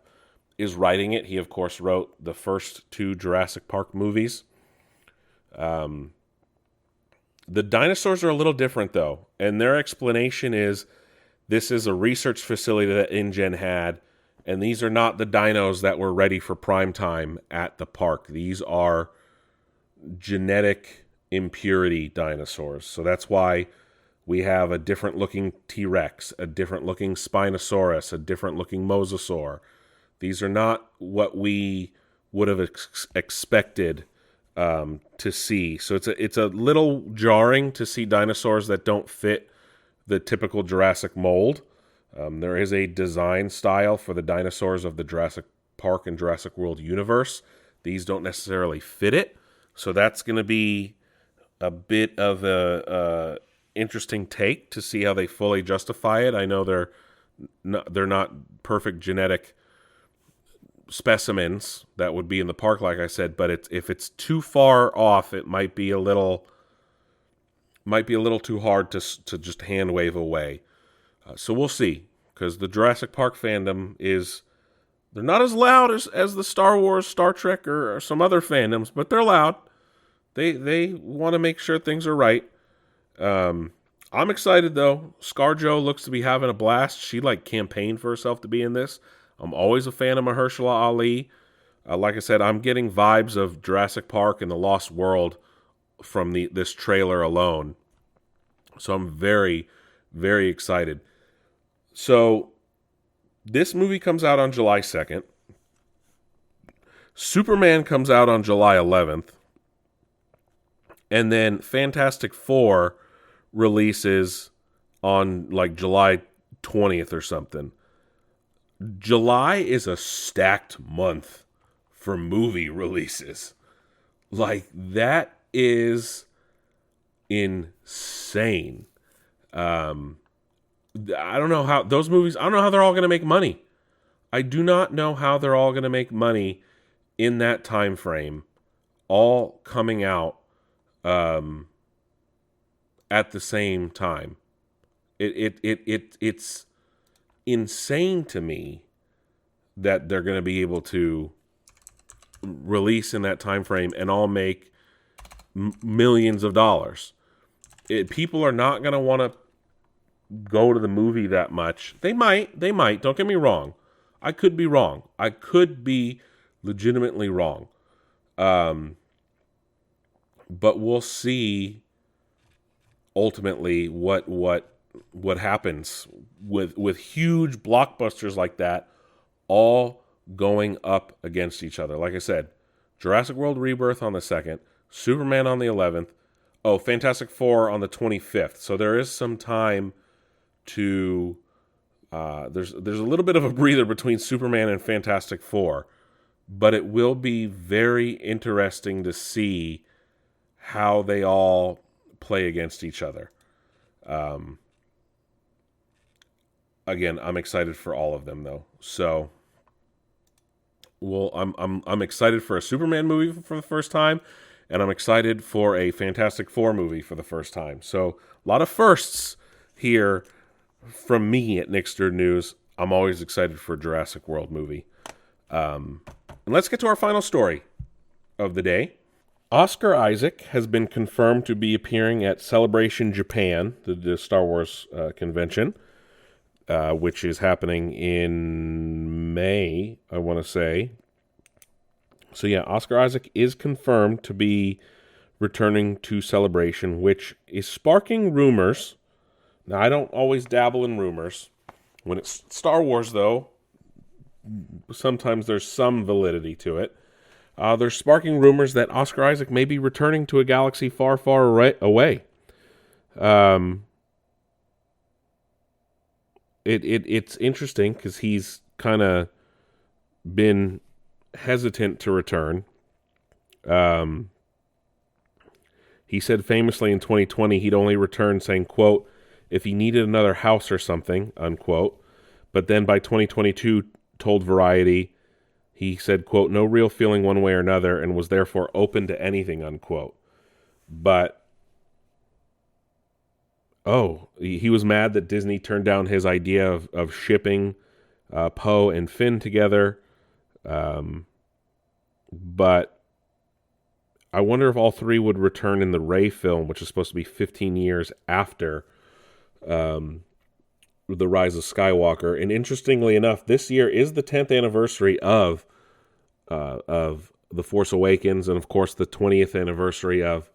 is writing it. He, of course, wrote the first two Jurassic Park movies. The dinosaurs are a little different, though, and their explanation is this is a research facility that InGen had, and these are not the dinos that were ready for prime time at the park. These are genetic impurity dinosaurs. So that's why we have a different looking T-Rex, a different looking Spinosaurus, a different looking Mosasaur. These are not what we would have expected to see. So it's a little jarring to see dinosaurs that don't fit the typical Jurassic mold. There is a design style for the dinosaurs of the Jurassic Park and Jurassic World universe. These don't necessarily fit it. So that's going to be a bit of a interesting take to see how they fully justify it. I know they're not perfect genetic specimens that would be in the park, like I said, but if it's too far off, it might be a little too hard to just hand wave away. So we'll see, because the Jurassic Park fandom they're not as loud as the Star Wars, Star Trek, or some other fandoms, but they're loud. They want to make sure things are right. I'm excited, though. ScarJo looks to be having a blast. She campaigned for herself to be in this. I'm always a fan of Mahershala Ali. Like I said, I'm getting vibes of Jurassic Park and the Lost World from this trailer alone. So I'm very, very excited. So this movie comes out on July 2nd. Superman comes out on July 11th. And then Fantastic Four releases on July 20th or something. July is a stacked month for movie releases. Like, that is insane. I don't know how those movies, I don't know how they're all going to make money. I do not know how they're all going to make money in that time frame, all coming out at the same time. It's insane to me that they're going to be able to release in that time frame and all make millions of dollars. People are not going to want to go to the movie that much. They might. Don't get me wrong. I could be wrong. I could be legitimately wrong. But we'll see ultimately what happens with huge blockbusters like that all going up against each other. Like I said, Jurassic World Rebirth on the 2nd, Superman on the 11th, Fantastic Four on the 25th. So there is some time to there's a little bit of a breather between Superman and Fantastic Four, but it will be very interesting to see how they all play against each other. Again, I'm excited for all of them though. So, well, I'm excited for a Superman movie for the first time, and I'm excited for a Fantastic Four movie for the first time. So, a lot of firsts here from me at Nixter News. I'm always excited for a Jurassic World movie. And let's get to our final story of the day. Oscar Isaac has been confirmed to be appearing at Celebration Japan, the Star Wars convention, which is happening in May, I want to say. So yeah, Oscar Isaac is confirmed to be returning to Celebration, which is sparking rumors. Now, I don't always dabble in rumors. When it's Star Wars, though, sometimes there's some validity to it. They're sparking rumors that Oscar Isaac may be returning to a galaxy far, far away. It's interesting because he's kind of been hesitant to return. He said famously in 2020 he'd only return saying, quote, if he needed another house or something, unquote. But then by 2022 told Variety, he said, quote, no real feeling one way or another and was therefore open to anything, unquote. But, he was mad that Disney turned down his idea of shipping Poe and Finn together. But I wonder if all three would return in the Rey film, which is supposed to be 15 years after The Rise of Skywalker. And interestingly enough, this year is the 10th anniversary of The Force Awakens, and of course the 20th anniversary of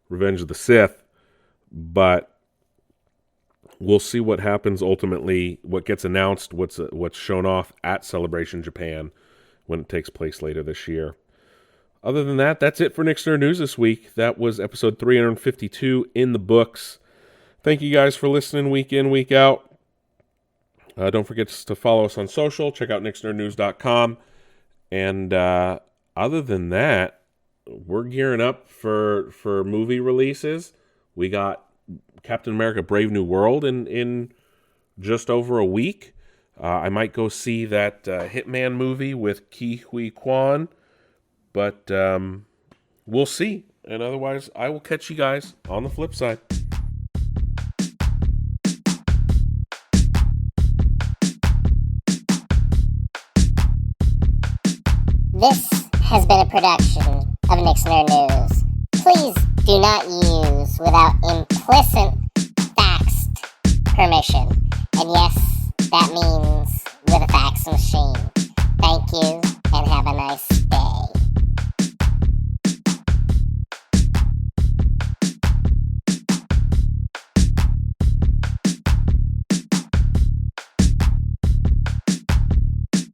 Revenge of the Sith. But we'll see what happens ultimately, what gets announced, what's shown off at Celebration Japan when it takes place later this year. Other than that, that's it for Nixter News this week. That was episode 352 in the books. Thank you guys for listening week in, week out. Don't forget to follow us on social. Check out nixnernews.com. And other than that, we're gearing up for movie releases. We got Captain America Brave New World in just over a week. I might go see that Hitman movie with Ke Huy Quan. But we'll see. And otherwise, I will catch you guys on the flip side. This has been a production of Nixner News. Please do not use without implicit faxed permission. And yes, that means with a fax machine. Thank you, and have a nice